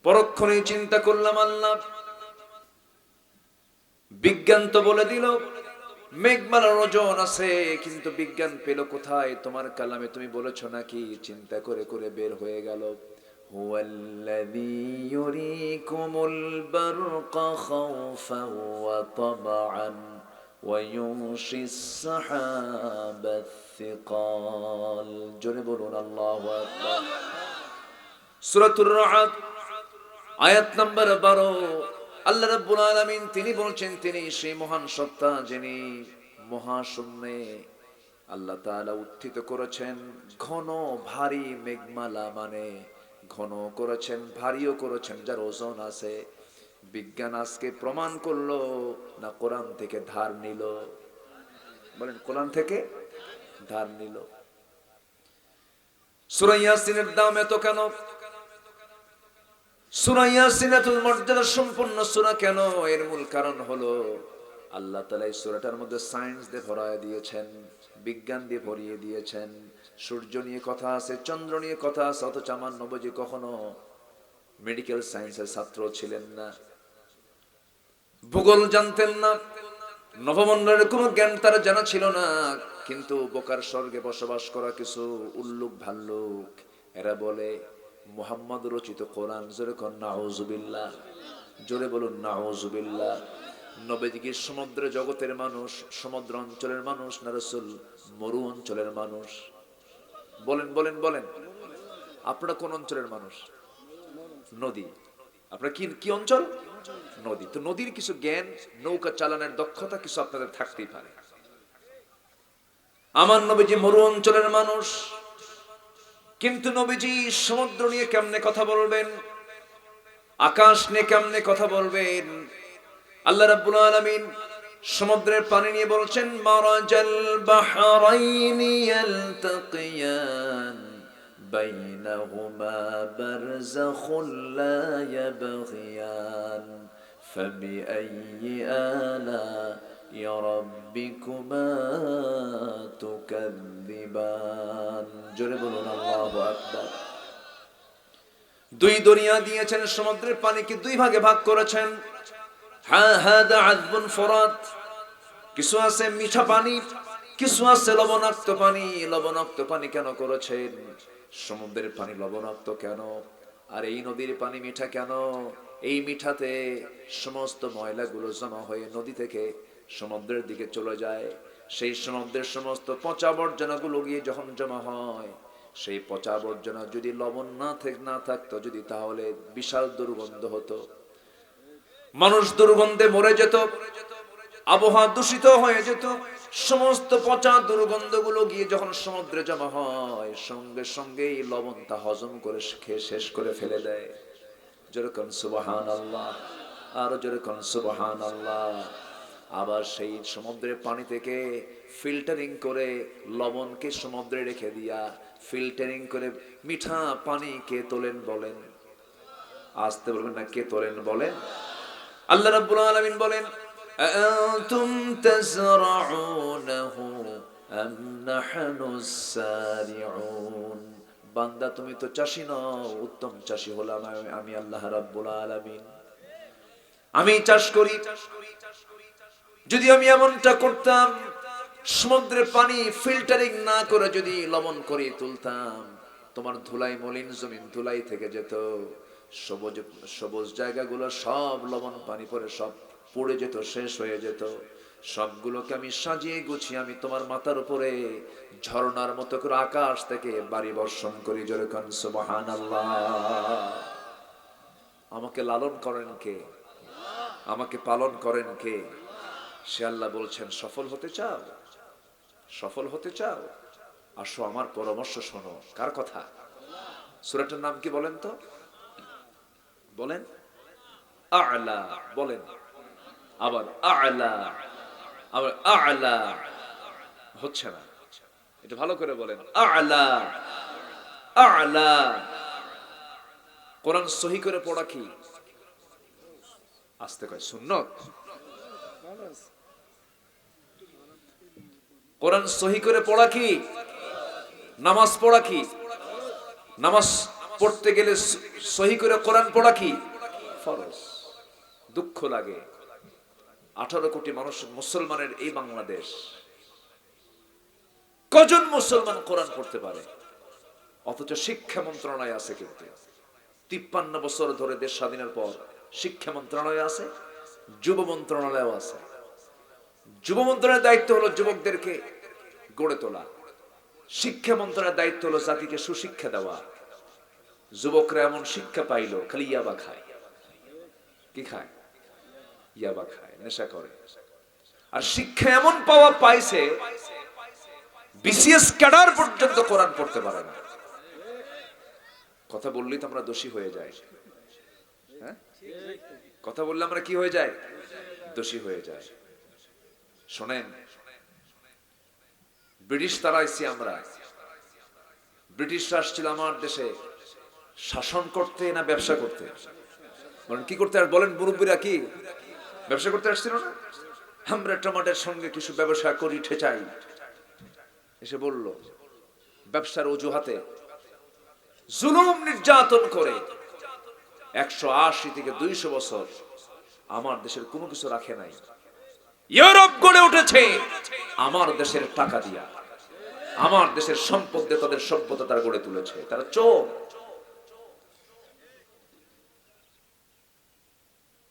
পরক্ষণেই চিন্তা করলাম, আল্লাহ বিজ্ঞান তো বলে দিল মেঘমালার ওজন আছে, কিন্তু বিজ্ঞান পেল কোথায়? তোমার কালামে তুমি বলেছো নাকি? চিন্তা করে করে বের হয়ে গেল, হুয়াল্লাযী ইউরীকুমুল বারকা খাওফান ওয়া তামআন ওয়া ইউনশিস সাহাবাস সিকাল। জোরে বলুন আল্লাহু আকবার। সূরাতুর রা'দ আয়াত নাম্বার 12। আল্লাহ রাব্বুল আলামিন তিনি বলছেন, তিনি সেই মহান সত্তা যিনি মহাশূন্যে আল্লাহ তাআলা উত্থিত করেছেন ঘন ভারী মেঘমালা, মানে ঘন করেছেন, ভারীও করেছেন, যার ওজন আছে। বিজ্ঞান আজকে প্রমাণ করলো না কোরআন থেকে ধার নিল? বলেন, কোরআন থেকে ধার নিল। সূরা ইয়াসিনের দাম এত কেন? সূরা ইয়াসিন এত মর্যাদা সম্পন্ন সূরা কেন? এর মূল কারণ হলো আল্লাহ তাআলা এই সূরাটার মধ্যে সায়েন্স দিয়ে ভরায় দিয়েছেন, বিজ্ঞান দিয়ে ভরিয়ে দিয়েছেন। সূর্য নিয়ে কথা আছে, চন্দ্র নিয়ে কথা আছে, অথচ আমার নবীজি কখনো মেডিকেল সায়েন্সের ছাত্র ছিলেন না, ভূগোল জানতেন না, নবমণ্ডলের কোনো জ্ঞান তার জানা ছিল না। কিন্তু বোকার স্বর্গে বসবাস করা কিছু উল্লুক ভাল্লুক, এরা বলে মুহাম্মদ রচিত কোরআন। জোরে কোন নাউজুবিল্লাহ, জোরে বলুন নাউজুবিল্লাহ। নবীজি কি সমুদ্র জগতের মানুষ, সমুদ্র অঞ্চলের মানুষ, না রাসূল মরু অঞ্চলের মানুষ? বলেন বলেন বলেন, আপনারা কোন অঞ্চলের মানুষ? নদী। আপনারা কি কি অঞ্চল? নদী। তো নদীর কিছু জ্ঞান, নৌকা চালানোর দক্ষতা কিছু আপনাদের থাকতেই পারে। আমার নবীজি মরু অঞ্চলের মানুষ, কিন্তু নবীজি সমুদ্র নিয়ে কেমনে কথা বলবেন, আকাশ নিয়ে কেমনে কথা বলবেন? আল্লাহ রাব্বুল আলামিন সমুদ্রের পানি নিয়ে বলছেন, মারাজাল বাহরাইনি ইয়ালতাকিয়ান বাইনাহুমা বারযাখুন লা ইয়াবগিয়ান ফাবিআইয়ি আলা'i রাব্বিকুমা তুকাযযিবান। জোরে বলুন আল্লাহু আকবার। দুই দরিয়া দিয়েছেন, সমুদ্রের পানিকে দুই ভাগে ভাগ করেছেন। হাদা আযবুন ফুরাত, কিছু আছে মিঠা পানি, কিছু আছে লবণাক্ত পানি। লবণাক্ত পানি কেন করেছেন? সমুদ্রের পানি লবণাক্ত কেন? আর এই নদীর পানি মিঠা কেন? এই মিঠাতে সমস্ত ময়লাগুলো জমা হয়ে নদী থেকে সমুদ্রের দিকে চলে যায়। সেই সমুদ্রের সমস্ত পচা আবর্জনাগুলো গিয়ে যখন জমা হয়, সেই পচা আবর্জনা যদি লবণ না থাকতো যদি, তাহলে বিশাল দুর্গন্ধ হতো, মানুষ দুর্গন্ধে মরে যেত, আবহাওয়া দূষিত হয়ে যেত। সমস্ত পচা দুর্গন্ধগুলো গিয়ে যখন সমুদ্রে জমা হয়, সঙ্গে সঙ্গেই লবণ তা হজম করে খেয়ে শেষ করে ফেলে দেয়। যেরকম সুবহানাল্লাহ, আরো যেরকম সুবহানাল্লাহ। আবার সেই সমুদ্রের পানি থেকে ফিল্টারিং করে লবণকে সমুদ্রে রেখে দিয়া ফিল্টারিং করে মিঠা পানি কে তোলেন বলেন? আসতে বলবেন না, কে তোলেন বলেন? আল্লাহ রাব্বুল আলামিন বলেন, আনতুম তাজরাউনাহু আম নাহনুস সারিউন। বান্দা তুমি তো চাষী নও, উত্তম চাষী হলাম আমি আল্লাহ রাব্বুল আলামিন। আমি চাষ করি। যদি আমি এমনটা করতাম, সমুদ্রের পানি ফিল্টারিং না করে যদি লবণ করে তুলতাম, তোমার ধুলাই মলিন জমিন ধুলাই থেকে যেত, সবুজ সবুজ জায়গাগুলো সব লবণ পানি পরে সব পড়ে যেত, শেষ হয়ে যেত। সবগুলোকে আমি সাজিয়ে গুছিয়ে আমি তোমার মাথার উপরে ঝর্ণার মতো করে আকাশ থেকে বাড়ি বর্ষণ করি। জোরে কান সুবহানাল্লাহ। আমাকে লালন করেন কে? আমাকে পালন করেন কে? সে আল্লাহ বলছেন, সফল হতে চাও? সফল হতে চাও? আসো আমার পরামর্শ শোনো। কার কথা? সূরাটার নাম কি বলেন তো? বলেন। আ'লা বলেন, আবার আ'লা, আবার আ'লা। হচ্ছে না, এটা ভালো করে বলেন। আ'লা আ'লা। কোরআন সহি করে পড়া কি? আস্তে কয় সুন্নত। কোরআন সহি করে পড়া কি? নামাজ পড়া কি? নামাজ পড়তে গেলে সহি করে কোরআন পড়া কি ফরজ। দুঃখ লাগে 18 কোটি মানুষ মুসলমানের এই বাংলাদেশ, কজন মুসলমান কোরআন পড়তে পারে? অথচ শিক্ষা মন্ত্রণালয় আছে, কিন্তু 53 বছর ধরে দেশ স্বাধীনের পর শিক্ষা মন্ত্রণালয় আছে, যুব মন্ত্রণালয় আছে। যুব মন্ত্রণালয়ের দায়িত্ব হলো যুবকদেরকে গড়ে তোলা, শিক্ষা মন্ত্রণালয়ের দায়িত্ব হলো জাতিকে সুশিক্ষা দেওয়া। যুবকরা এমন শিক্ষা পাইলো, খালি ইয়াবা খায়। কি খায়? ইয়াবা খায়, নেশা করে। আর শিক্ষা এমন পাওয়া পাইছে, বিসিএস ক্যাডার পর্যন্ত কোরআন পড়তে পারে না। কথা বললেই তো আমরা দোষী হয়ে যাই। হ্যাঁ, কথা বললে আমরা কি হয়ে যাই? দোষী হয়ে যায়। শোনেন, ব্রিটিশ তাড়াইছি আমরা। ব্রিটিশরা আসছিল আমার দেশে শাসন করতে না ব্যবসা করতে? বলেন কি করতে? আর বলেন মুরব্বীরা, কি ব্যবসা করতে আসছিল না? আমরা টমাটোর সঙ্গে কিছু ব্যবসা করি ঠেচাই। এসে বলল ব্যবসার অজুহাতে জুলুম নির্যাতন করে 180 থেকে 200 বছর আমার দেশের কোনো কিছু রাখে নাই। ইউরোপ গড়ে উঠেছে আমার দেশের টাকা দিয়া, আমার দেশের সম্পদ দিয়ে তাদের সভ্যতা তারা গড়ে তুলেছে। তারা চোর।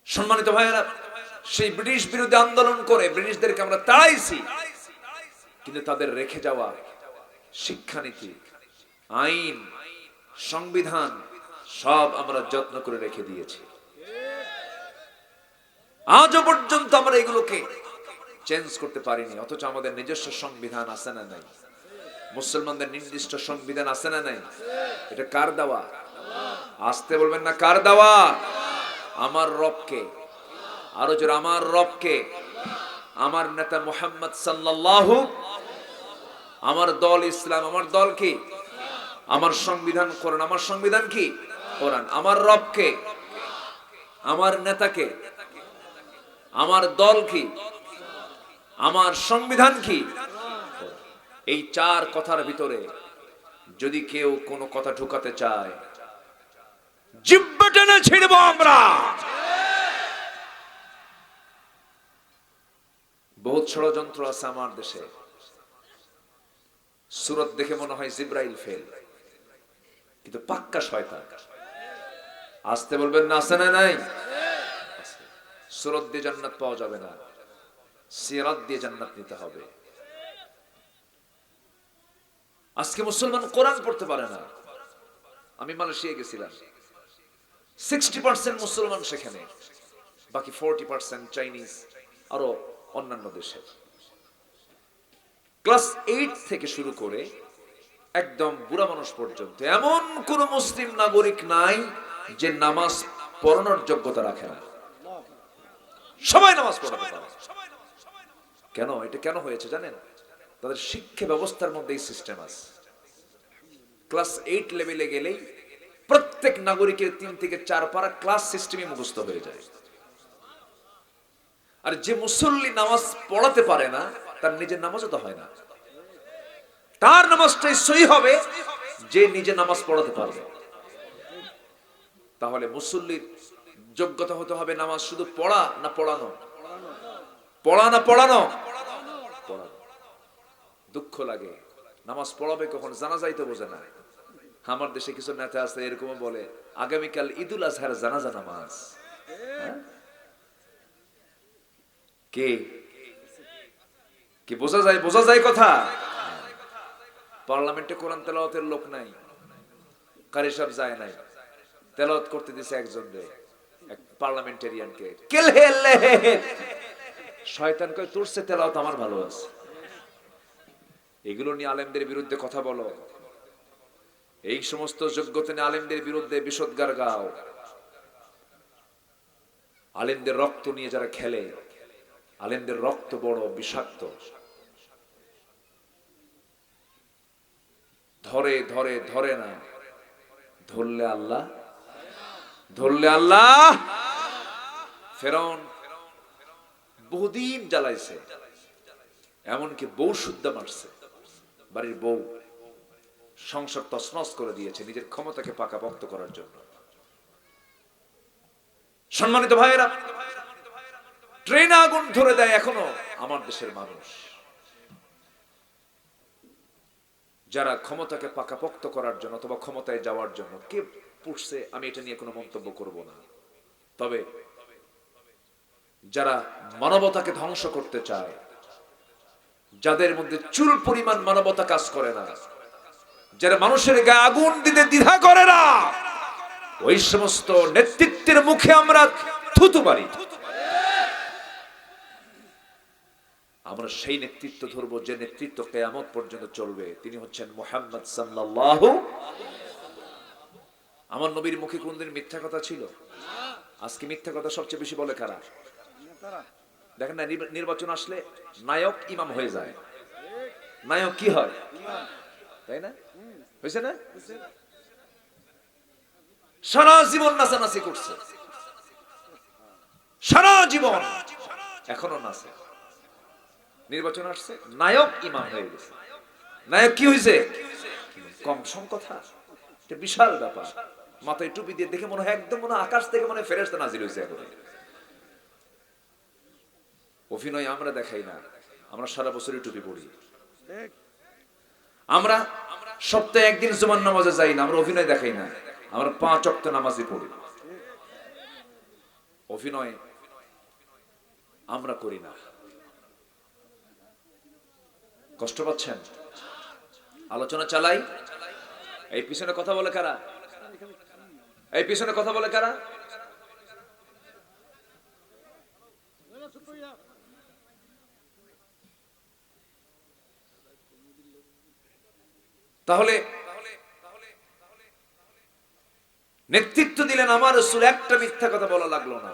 সম্মানিত ভাইয়েরা, সেই ব্রিটিশ বিরোধী আন্দোলন করে ব্রিটিশদেরকে আমরা তাড়াইছি, কিন্তু তাদের রেখে যাওয়া শিক্ষানীতি, আইন, সংবিধান সব আমরা যত্ন করে রেখে দিয়েছি। আজও পর্যন্ত আমরা এগুলোকে চেঞ্জ করতে পারিনি। অথচ আমাদের নিজস্ব সংবিধান আছে না নাই? মুসলমানদের নির্দিষ্ট সংবিধান আছে না নাই? এটা কার দেওয়া? আসতে বলবেন না, কার দেওয়া? আমার রবকে। আরো জোরে, আমার রবকে। আমার নেতা মুহাম্মদ সাল্লাল্লাহু, আমার দল ইসলাম। আমার দল কি? আমার সংবিধান কোরআন। আমার সংবিধান কি? কোরআন। আমার রবকে, আমার নেতাকে, আমার দল কি, আমার সংবিধান কি? এই চার কথার ভিতরে যদি কেউ কোনো কথা ঢুকাতে চায়, জিহ্বা টেনে ছিড়ব আমরা। বহুত ষড়যন্ত্র আছে আমার দেশে। সূরত দেখে মনে হয় জিব্রাইল ফেল, কিন্তু পাক্কা শয়তান। আসতে বলবেন না, আছে না নাই? সূরত দিয়ে জান্নাত পাওয়া যাবে না, সিরাত দিয়ে জান্নাত নিতে হবে। আজকে মুসলমান কোরআন পড়তে পারে না। আমি মালয়েশিয়া গেছিলাম, 60% মুসলমান সেখানে, বাকি 40% চাইনিজ, আরো অন্যান্য দেশে। ক্লাস 8 থেকে শুরু করে একদম বুড়া মানুষ পর্যন্ত এমন কোন মুসলিম নাগরিক নাই যে নামাজ পড়ানোর যোগ্যতা রাখে না। সবাই নামাজ পড়াতে পারে। কেন? এটা কেন হয়েছে জানেন? তাদের শিক্ষা ব্যবস্থার মধ্যে এই সিস্টেম আছে। ক্লাস 8 লেভেলে গেলেই প্রত্যেক নাগরিকের 3 থেকে 4 পারা ক্লাস সিস্টেমে মুখস্থ হয়ে যায়। আর যে মুসল্লি নামাজ পড়াতে পারে না, তার নিজের নামাজও তো হয় না। তার নামাজটাই সহি হবে যে নিজে নামাজ পড়াতে পারবে। তাহলে মুসল্লির যোগ্যতা হতে হবে নামাজ শুধু পড়া না পড়ানো? পড়া না পড়ানো? পড়ানো। দুঃখ লাগে, নামাজ পড়াবে কখন? জানাজাই তো বোঝে না। আমার দেশে কিছু নেতা আছে এরকম বলে, আগামীকাল ঈদুল আজহার জানাজা নামাজ। কে কি বোঝা যায়? বোঝা যায় কথা? পার্লামেন্টে কোরআন তেলাওয়াতের লোক নাই, কারি সাহেব যায় নাই, তেলাওয়াত করতে দিছে একজনকে, এক পার্লামেন্টেরিয়ানকে। শয়তান কয় তোর সে তেলাওয়াত আমার ভালো আছে। এগুলো নিয়ে আলেমদের বিরুদ্ধে কথা বলো, এই সমস্ত যোগ্যতা নিয়ে আলেমদের বিরুদ্ধে বিষোদ্গার গাও। আলেমদের রক্ত নিয়ে যারা খেলে, আলেমদের রক্ত বড় বিষাক্ত। ধরে ধরে ধরে না, ধরলে আল্লাহ, ধরলে আল্লাহ। ফেরাউন বহুদিন জ্বালাইছে, এমনকি বউ শুদ্ধা মারছে, বাড়ির বউ। সংসার তছনছ করে দিয়েছে নিজের ক্ষমতাকে পাকাপোক্ত করার জন্য। সম্মানিত ভাইয়েরা, ট্রেনে আগুন ধরে দেয় এখনো আমার দেশের মানুষ, যারা ক্ষমতাকে পাকাপোক্ত করার জন্য অথবা ক্ষমতায় যাওয়ার জন্য। কে পুষছে আমি এটা নিয়ে কোনো মন্তব্য করব না, তবে যারা মানবতাকে ধ্বংস করতে চায়, যাদের মধ্যে চুল পরিমাণ মানবতা কাজ করে না, যারা মানুষের গায়ে আগুন দিতে দ্বিধা করে না, ওই সমস্ত নেতৃত্বের মুখে আমরা থুতু মারি। আমরা সেই নেতৃত্ব ধরবো যে নেতৃত্ব কিয়ামত পর্যন্ত চলবে। তিনি হচ্ছেন মুহাম্মদ সাল্লাল্লাহু। আমার নবীর মুখে কোনদিন মিথ্যা কথা ছিল? আজকে মিথ্যা কথা সবচেয়ে বেশি বলে কারা? দেখেন না, নির্বাচন আসলে নায়ক ইমাম হয়ে যায়। নায়ক কি হয়, তাই না? হয়েছে না? সারা জীবন নাচানাচি করছে, সারা জীবন এখনো নাচে। নির্বাচন আসছে, নায়ক ইমাম হয়ে গেছে। নায়ক কি হয়েছে? কম সম কথা, এটা বিশাল ব্যাপার। মাথায় টুপি দিয়ে দেখে মনে হয় একদম মনে আকাশ থেকে মনে ফেরেশতা নাজিল হয়েছে। এখন অভিনয় আমরা দেখাই না, আমরা সারা বছরই টুপি পড়ি। আমরা সপ্তাহে একদিন জুমার নামাজে যাই না, আমরা অভিনয় দেখাই না, আমরা 5 ওয়াক্ত নামাজই পড়ি। অভিনয় আমরা করি না। কষ্ট পাচ্ছেন? আলোচনা চালাই। এই পিছনে কথা বলে কারা? এই পিছনে কথা বলে কারা? তাহলে নেতৃত্ব দিলেন আমার রাসূল, একটা মিথ্যা কথা বলা লাগলো না।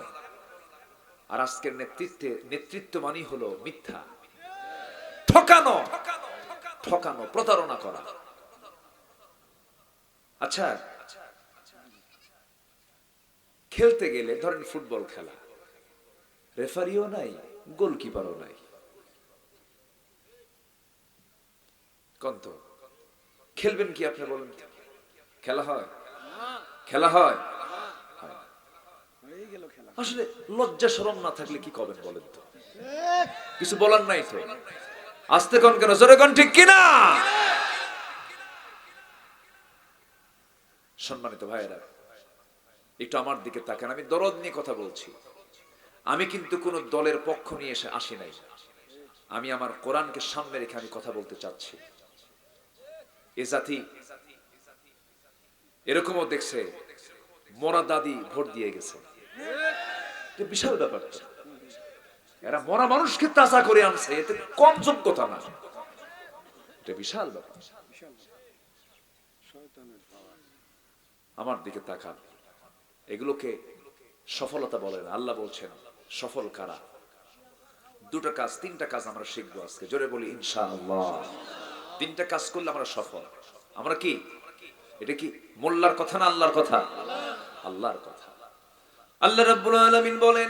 আর আজকের নেতৃত্ব মানে হলো মিথ্যা, ঠকানো, ঠকানো, প্রতারণা করা। আচ্ছা, খেলতে গেলে ধরেন ফুটবল খেলা, রেফারিও নাই, গোলকিপারও নাই, কন্ত খেলবেন কি আপনি বলেন? খেলা হয়? খেলা হয়? আসলে লজ্জা শরম না থাকলে কি করবেন বলেন তো? কিছু বলার নাই তো। আস্তে কোন কেন, জোরে কোন, ঠিক কিনা? সম্মানিত ভাইয়েরা, একটু আমার দিকে তাকান। আমি দরদ নিয়ে কথা বলছি। আমি কিন্তু কোন দলের পক্ষ নিয়ে এসে আসি নাই। আমি আমার কোরআনকে সামনে রেখে আমি কথা বলতে চাচ্ছি। এ জাতি এরকমও দেখছে মরা দাদি ভোট দিয়ে গেছে, বিশাল ব্যাপার। এরা মরা মানুষকে তাজা করে আনছে, এতে কম যোগ্যতা না, এটা বিশাল ব্যাপার। আমার দিকে তাকান। এগুলোকে সফলতা বলেন। আল্লাহ বলছেন সফল কারা? দুটো কাজ, তিনটা কাজ আমরা শিখবো আজকে। জোরে বলি ইনশাআল্লাহ। তিনটা কাজ করলে আমরা সফল। আমরা কি, এটা কি মোল্লার কথা না আল্লাহর কথা? আল্লাহর কথা। আল্লাহ রাব্বুল আলামিন বলেন,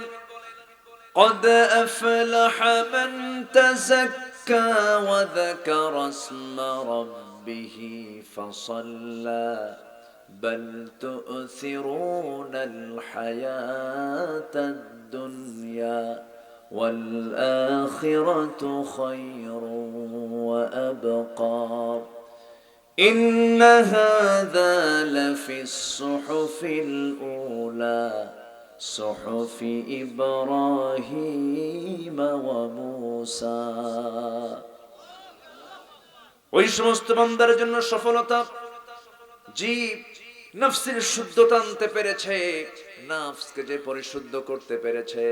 قد أفلح من تزكى وذكر اسم ربه فصلى بل تؤثرون الحياة الدنيا والآخرة خير وأبقى إن هذا لفي الصحف الأولى صحف إبراهيم وموسى। ওই সমস্ত বান্দার জন্য সফলতা, জীব নফসের শুদ্ধতা আনতে পেরেছে, নফসকে যে পরিশুদ্ধ করতে পেরেছে,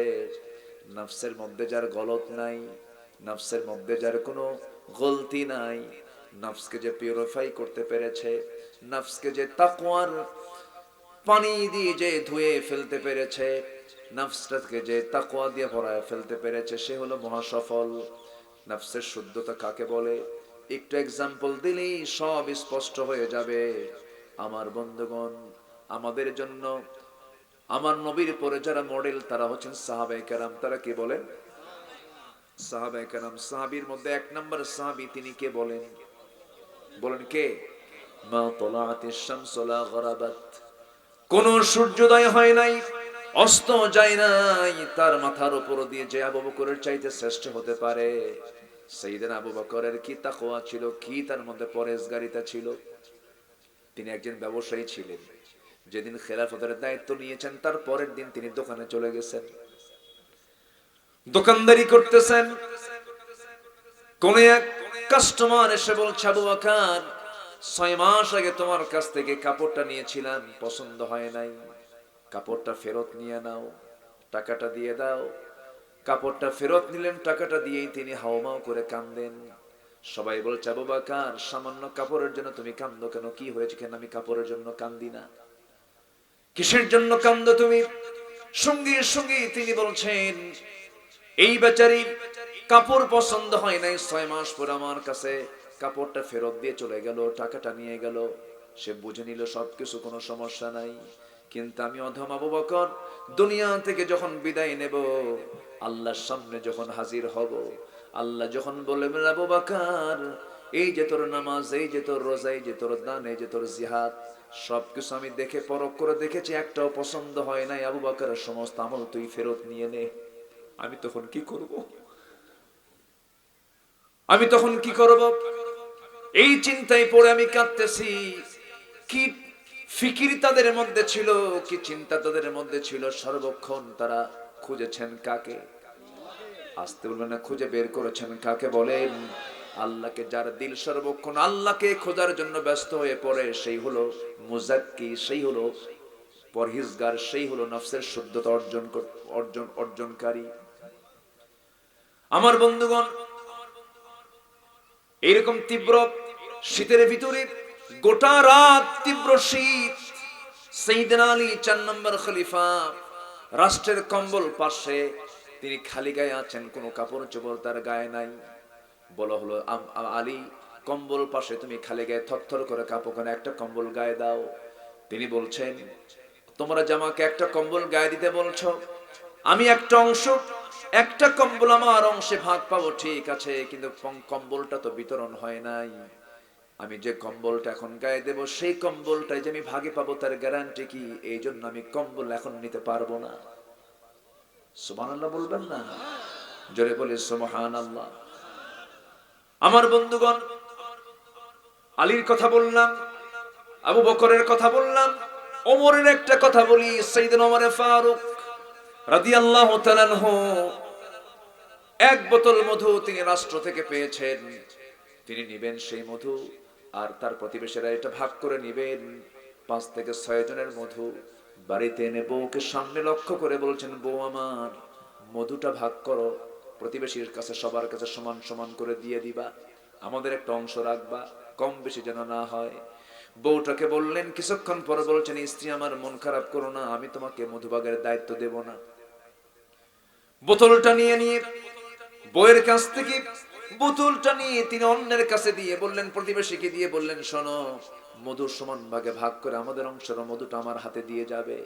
নফসের মধ্যে যার গলত নাই, নফসের মধ্যে যার কোনো গলতি নাই, নফসকে যে পিউরিফাই করতে পেরেছে, নফসকে যে তাকওয়ার পানি দিয়ে যে ধুয়ে ফেলতে পেরেছে, নফসটাকে যে তাকওয়া দিয়ে ভরায় ফেলতে পেরেছে, সে হলো মহাসফল। নফসের শুদ্ধতা কাকে বলে? একটু এক্সাম্পল দিলেই সব স্পষ্ট হয়ে যাবে। আমার বন্ধুগণ, আমাদের জন্য আমার নবীর পরে যারা মডেল তারা হচ্ছেন সাহাবায়ে কেরাম। তারা কি বলেন? সাহাবায়ে কেরাম। সাহাবীর মধ্যে 1 নম্বর সাহাবী তিনি কে বলেন? বলেন কে? মা তালাআতিশ শামসু লা গরাবাত, কোন সূর্যোদয় হয় নাই, অস্ত যায় নাই, তার মাথার উপর দিয়ে যে আবু বকরের চাইতে শ্রেষ্ঠ হতে পারে। সাইয়েদনা আবু বকরের কি তাকওয়া ছিল, কি তার মধ্যে পরহেজগারিতা ছিল। তিনি একজন ব্যবসায়ী ছিলেন। যেদিন খেলাফতের দায়িত্ব নিয়েছেন তার পরের দিন তিনি দোকানে চলে গেছেন, দোকানদারি করতেছেন। কোন এক কাস্টমার এসে বলছে, আবু বকর 6 মাস আগে তোমার কাছ থেকে কাপড়টা নিয়েছিলাম, পছন্দ হয় নাই, কাপড়টা ফেরত নিয়ে নাও, টাকাটা দিয়ে দাও। কাপড়টা ফেরত নিলেন, টাকাটা দিয়েই তিনি হাওমাও করে কাঁদেন। সবাই বলছে, আবু বকর সামান্য কাপড়ের জন্য তুমি কাঁদো কেন, কি হয়েছে? কেন আমি কাপড়ের জন্য কান্দি না, কিসের জন্য কান্দো তুমি? সঙ্গে সঙ্গে তিনি বলছেন, এই বেচারি কাপড় পছন্দ হয় নাই, 6 মাস পর আমার কাছে কাপড়টা ফেরত দিয়ে চলে গেল, টাকাটা নিয়ে গেল, সে বুঝে নিল সবকিছু, কোনো সমস্যা নাই। কিন্তু আমি অধম আবু বকর দুনিয়া থেকে যখন বিদায় নেব, আল্লাহর সামনে যখন হাজির হব, আল্লাহ যখন বলবেন, আবু বকর এই যে তোর নামাজ, এই যে তোর রোজা, এই যে তোর দান, এই যে তোর জিহাদ, সবকিছু আমি দেখে পরখ করে দেখেছি, একটাও পছন্দ হয় নাই, আবু বকরের সমস্ত আমল তুই ফেরত নিয়ে নে। আমি তখন কি করব? আমি তখন কি করব? এই চিন্তায় পড়ে আমি কাঁদতেছি। কি ফিকির তাদের মধ্যে ছিল, কি চিন্তা তাদের মধ্যে ছিল। সর্বক্ষণ তারা খুঁজেছেন কাকে? আসতে বলবেন না, খুঁজে বের করেছেন কাকে? বলেন আল্লাহকে। যার দিল সর্বক্ষণ আল্লাহকে খোঁজার জন্য ব্যস্ত হয়ে পড়ে, সেই হলো মুজাক্কি, সেই হলো পরহেজগার, সেই হলো নফসের শুদ্ধতা অর্জনকারী। আমার বন্ধুগণ, এইরকম তীব্র শীতের ভিতরে গোটা রাত তীব্র শীত, সাইয়েদনা আলী 4 নম্বর খলিফা, রাষ্ট্রের কম্বল পাশে তিনি খালি গায়ে আছেন, কোনো কাপড় চোপড় তার গায়ে নাই। বলা হলো, আলী কম্বল পাশে তুমি খালি গায়ে থরথর করে কাঁপো কেন, একটা কম্বল গায়ে দাও। তিনি বলছেন, তোমরা জামাকে একটা কম্বল গায়ে দিতে বলছো, আমি একটা অংশ, একটা কম্বল আমার অংশে ভাগ পাবো, ঠিক আছে, কিন্তু কম্বলটা তো বিতরণ হয় নাই। আমি যে কম্বলটা এখন গায়ে দেব, সেই কম্বলটাই যে আমি ভাগে পাবো তার গ্যারান্টি কি? এই জন্য আমি কম্বল এখন নিতে পারবো না। সুবহানাল্লাহ বলবেন না? জোরে বলে সুবহানাল্লাহ। আমার বন্ধুগণ, আলীর কথা বললাম, আবু বকরের কথা বললাম, ওমরের একটা কথা বলি। সাইয়েদনা ওমর ফারুক রাদিয়াল্লাহু তাআলা আনহু এক বোতল মধু তিনি রাষ্ট্র থেকে পেয়েছেন, তিনি নিবেন সেই মধু, আর তার প্রতিবেশীরা এটা ভাগ করে নিবেন। 5 থেকে 6 জনের মধু বাড়িতে এনে বউকে সামনে লক্ষ্য করে বলছেন, বউ আমার মধুটা ভাগ করো, প্রতিবেশীর কাছে সবার কাছে সমান সমান করে দিয়ে দিবা, আমাদের একটা অংশ রাখবা, কম বেশি যেন না হয়। বউটাকে বললেন, কিছুক্ষণ পরে বলছেন, স্ত্রী আমার মন খারাপ করো না, আমি তোমাকে মধুভাগের দায়িত্ব দেব না। বোতলটা নিয়ে বউয়ের কাছ থেকে বোতলটা নিয়ে তিনি অন্যের কাছে দিয়ে বললেন, প্রতিবেশীকে দিয়ে বললেন, শোনো, মধু সমান ভাগে ভাগ করে আমাদের অংশের মধুটা আমার হাতে দিয়ে যাবে।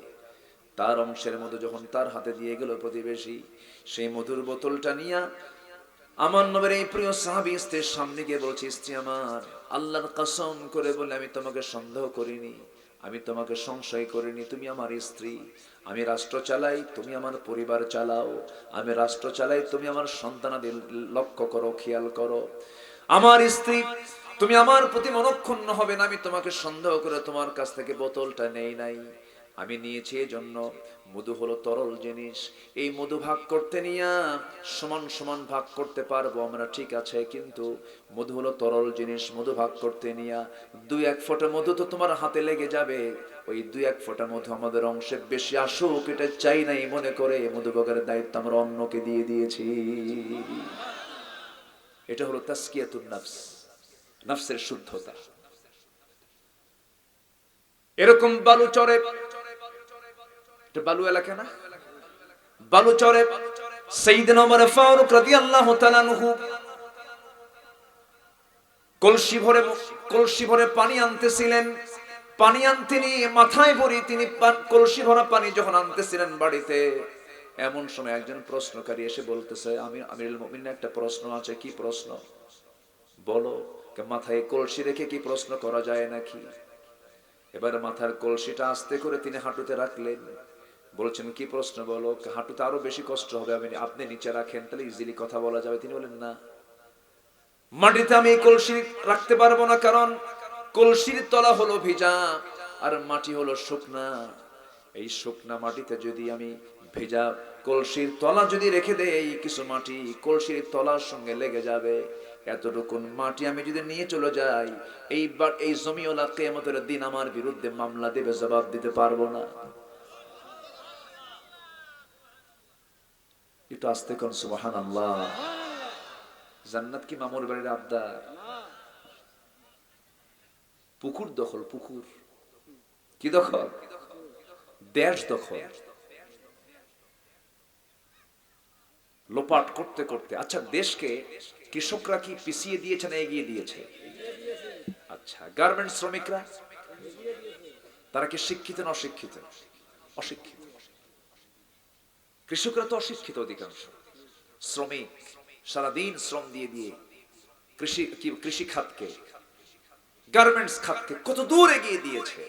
তার অংশের মধু যখন তার হাতে দিয়ে গেল প্রতিবেশী, সেই মধুর বোতলটা নিয়ে আমার নবীর এই প্রিয় সাহাবী স্ত্রীর সামনে গিয়ে বলছে, স্ত্রী আমার, আল্লাহর কসম করে বলে আমি তোমাকে সন্দেহ করিনি, আমি তোমাকে সংশয় করিনি, তুমি আমার স্ত্রী। আমি রাষ্ট্র চালাই, তুমি আমার পরিবার চালাও, আমি রাষ্ট্র চালাই, তুমি আমার সন্তানাদের লক্ষ্য করো, খেয়াল করো। আমার স্ত্রী, তুমি আমার প্রতি মনক্ষুণ্ণ হবে না, আমি তোমাকে সন্দেহ করে তোমার কাছ থেকে বোতলটা নেই নাই, আমি নিয়েছি এজন্য। মধু হলো তরল জিনিস, এই মধু ভাগ করতে নিয়ে সমান সমান ভাগ করতে পারবো আমরা, ঠিক আছে, কিন্তু মধু হলো তরল জিনিস, মধু ভাগ করতে নিয়ে 2-1 ফোঁটা মধু তো তোমার হাতে লেগে যাবে, ওই 2-1 ফোঁটা মধু আমাদের অংশে বেশি আসুক এটা চাই নাই মনে করে মধু ভাগের দায়িত্ব আমরা অন্যকে দিয়ে দিয়েছি। এটা হলো তাসকিয়াতুন নফস, নফসের শুদ্ধতা। এরকম বালুচরে, বালু এলাকা না, বালুচরে সাইয়েদনা ওমর ফারুক রাদিয়াল্লাহু তাআলা আনহু কলসি ভরে পানি আনতেছিলেন। পানি আনতে নিয়ে মাথায় ভরি তিনি কলসি ভরা পানি যখন আনতেছিলেন বাড়িতে, এমন সময় একজন প্রশ্নকারী এসে বলতেছে, আমি আমিরুল মুমিনিন একটা প্রশ্ন আছে। কি প্রশ্ন? বলো। মাথায় কলসি রেখে কি প্রশ্ন করা যায় নাকি? এবার মাথার কলসিটা আস্তে করে তিনি হাঁটুতে রাখলেন, বলছেন কি প্রশ্ন বলো? হাঁটুতে আরো বেশি কষ্ট হবে, আপনি নিচে রাখেন, তাহলে ইজিলি কথা বলা যাবে। তিনি বলেন না, মাটিতে আমি কলসি রাখতে পারবো না, কারণ কলসির তলা হলো ভিজা আর মাটি হলো শুকনা। এই শুকনা মাটিতে যদি আমি ভেজা কলসির তলা যদি রেখে দেই, কিছু মাটি কলসির তলার সঙ্গে লেগে যাবে। এতটুকুন মাটি আমি যদি নিয়ে চলে যাই, এইবার এই জমিওয়ালা কিয়ামতের দিন আমার বিরুদ্ধে মামলা দেবে, জবাব দিতে পারবো না। একটু আস্তে কোন সুবহানাল্লাহ। জান্নাত কি মামুর বাড়ির আবদার? পুকুর দখল, পুকুর কি দখল? দেশ দখল, লোপাট করতে করতে। আচ্ছা, দেশকে কৃষকরা কি পিছিয়ে দিয়েছে না এগিয়ে দিয়েছে? আচ্ছা, গার্মেন্টস শ্রমিকরা, তারা কি শিক্ষিত না অশিক্ষিত? অশিক্ষিত। কৃষকরা তো অশিক্ষিত অধিকাংশ। শ্রমিক সারাদিন শ্রম দিয়ে দিয়ে কৃষি খাতকে, গার্মেন্টস খাতকে কত দূর এগিয়ে দিয়েছে।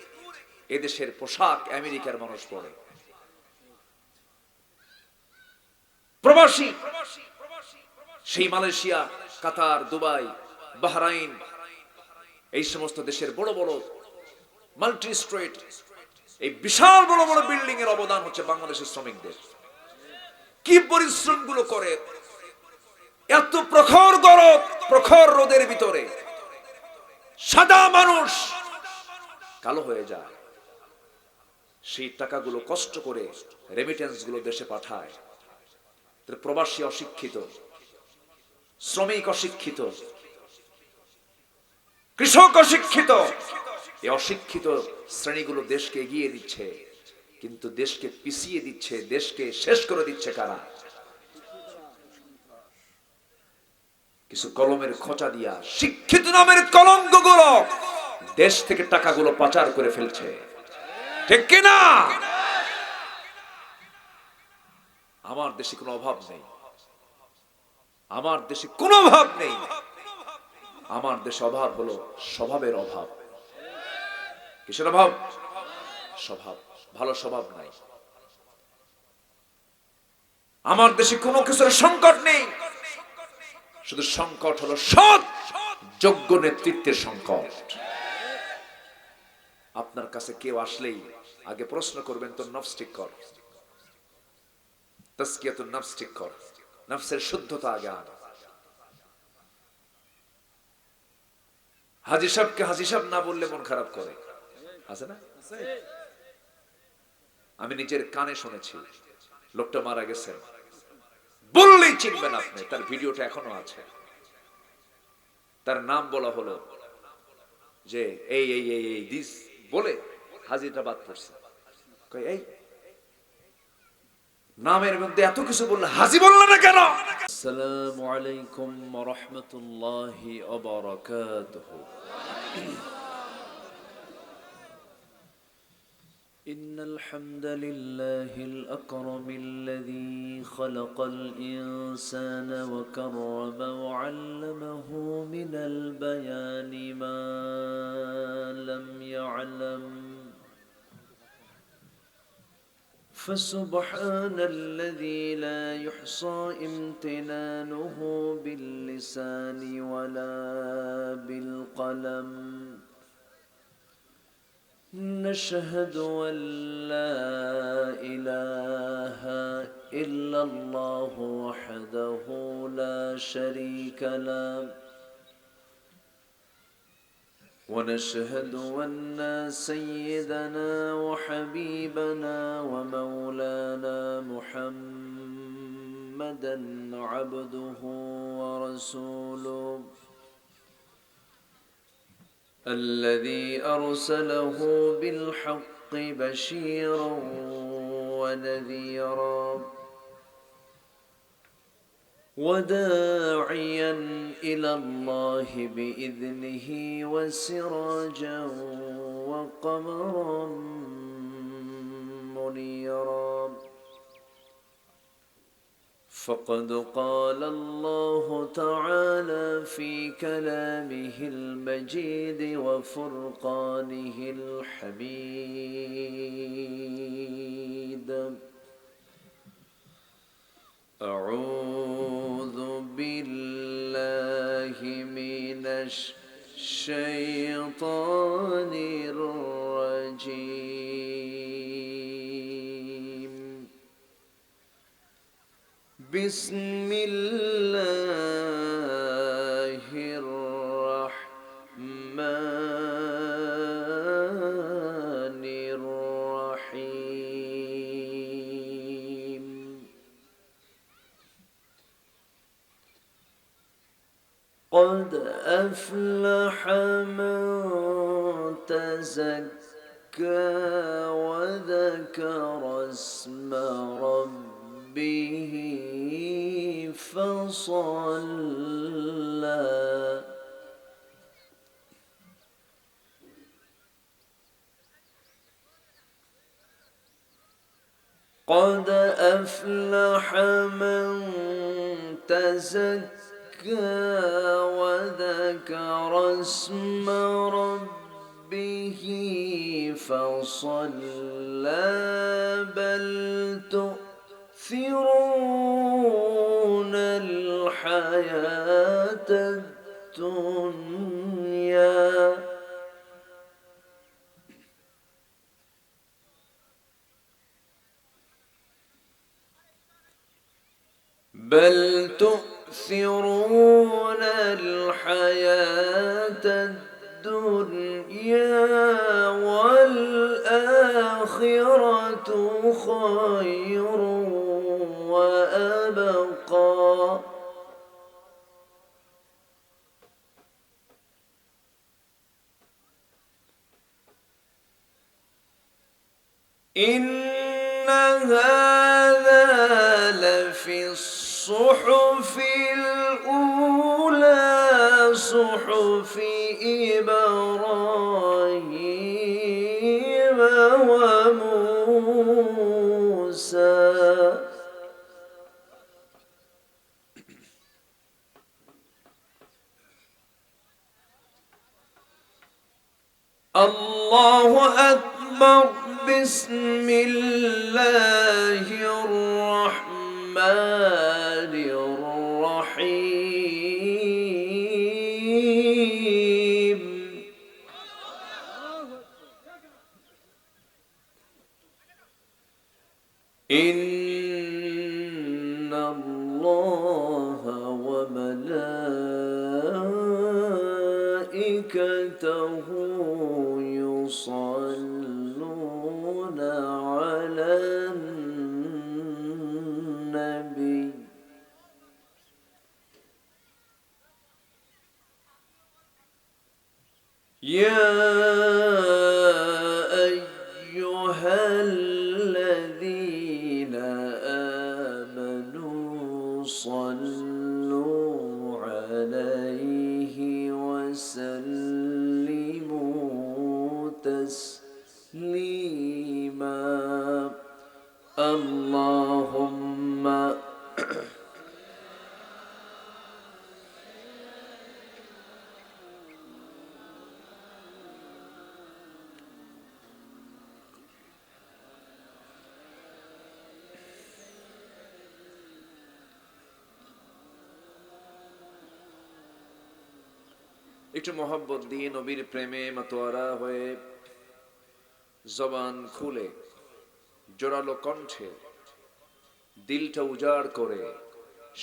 এদেশের পোশাক আমেরিকার মানুষ পরে। প্রবাসী সেই মালয়েশিয়া, কাতার, দুবাই, বাহরাইন, এই সমস্ত দেশের বড় বড় মাল্টি স্ট্রেট, এই বিশাল বড় বড় বিল্ডিং এর অবদান হচ্ছে বাংলাদেশের শ্রমিকদের। কি পরিশ্রম গুলো করে, এত প্রখর গরম, প্রখর রোদের ভিতরে সাদা মানুষ কালো হয়ে যায়। সেই টাকাগুলো কষ্ট করে রেমিটেন্স গুলো দেশে পাঠায়। প্রবাসী অশিক্ষিত, শ্রমিক অশিক্ষিত, কৃষক অশিক্ষিত। এই অশিক্ষিত শ্রেণীগুলো দেশকে এগিয়ে দিচ্ছে, কিন্তু দেশকে পিছিয়ে দিচ্ছে, দেশকে শেষ করে দিচ্ছে কারা? কিছু কলমের খোঁচা দিয়া শিক্ষিত নামের কলঙ্কগুলো দেশ থেকে টাকাগুলো পাচার করে ফেলছে, ঠিক কিনা? আমার দেশে কোনো অভাব নেই, আমার দেশে কোনো অভাব নেই। আমার দেশে অভাব হলো স্বভাবের অভাব। কিসের অভাব? স্বভাব, ভালো স্বভাব নাই। আমার দেশে কোনো কিছুর সংকট নেই, শুধু সংকট হলো সৎ যোগ্য নেতৃত্বের সংকট। আপনার কাছে কেউ আসলেই আগে প্রশ্ন করবেন, তোর নফস ঠিক কর, তাজকিয়াতুন নফস ঠিক কর, নফসের শুদ্ধতা আগে আন। হাজী সাহেবকে হাজী সাহেব না বললে মন খারাপ করে, আছে না? আমি নিজের কানে শুনেছি, লোকটা মারা গেছেন, বললেই চিনবেন আপনি, তার ভিডিওটা এখনো আছে। তার নাম বলা হলো যে এই এই এই এই দিস বলে হাজিটা বাদ পড়ছে। এই নামের মধ্যে এত কিছু বললে হাজি বলল না কেন? আসসালামু আলাইকুম ওয়া রাহমাতুল্লাহি ওয়া বারাকাতুহু। إن الحمد لله الأكرم الذي خلق الإنسان وكرم وعلمه من البيان ما لم يعلم فسبحان الذي لا يحصى امتنانه باللسان ولا بالقلم نشهد أن لا إله إلا الله وحده لا شريك له ونشهد أن سيدنا وحبيبنا ومولانا محمدا عبده ورسوله الذي أرسله بالحق بشيرا ونذيرا وداعيا إلى الله بإذنه وسراجا وقمرا منيرا فقد قال الله تعالى في كلامه المجيد وفرقانه الحميد أعوذ بالله من الشيطان الرجيم بسم الله الرحمن الرحيم قد أفلح من تزكى وذكر اسم ربه فصلى قد أفلح من تزكى وذكر اسم ربه فصلى بل تؤثرون الحياة الدنيا بل تؤثرون الحياة الدنيا والآخرة خير وأبقى إن هذا لفي الصحف الأولى صحف إبراهيم وموسى الله أكبر بسم الله الرحمن الرحيم إن الله وملائكته يصلون على النبي يا أيها الذين آمنوا صلوا عليه وسلموا تسليما اللهم একটু মহব্বত দিয়ে নবীর প্রেমে মাতোয়ারা হয়ে জবান খুলে জোরালো কণ্ঠে দিলটা উজাড় করে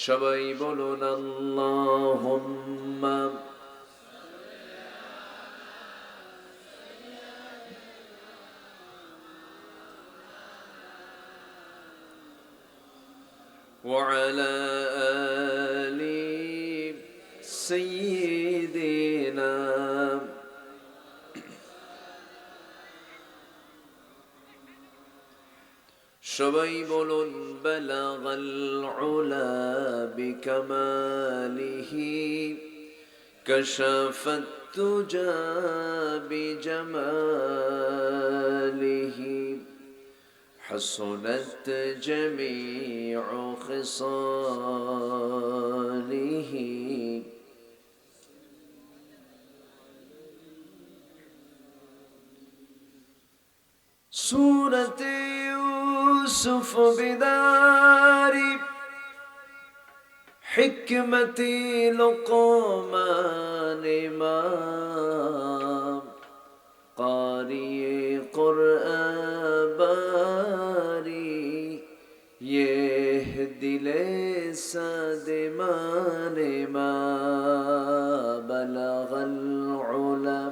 সবাই বলুন আল্লাহুম্মা وعلى آل سيدنا সবাই বলুন বালাগাল উলা বিকামালিহি কাশাফাত তুজা বিজামালিহি حسنت جميع خصاله سورة يوسف بدار حكمة لقمان إمام قارئ قرآن باري يهدي لساد من ما بلغ العلا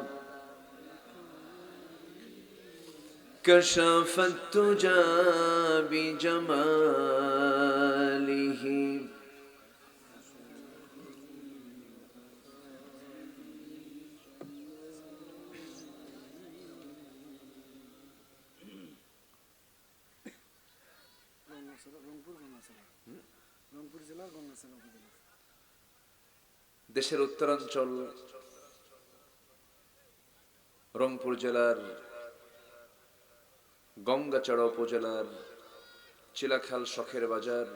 كشف التجى بجماله দেশের উত্তরাঞ্চল রংপুর জেলার গঙ্গাচড়া উপজেলার চিলাখাল শখের বাজার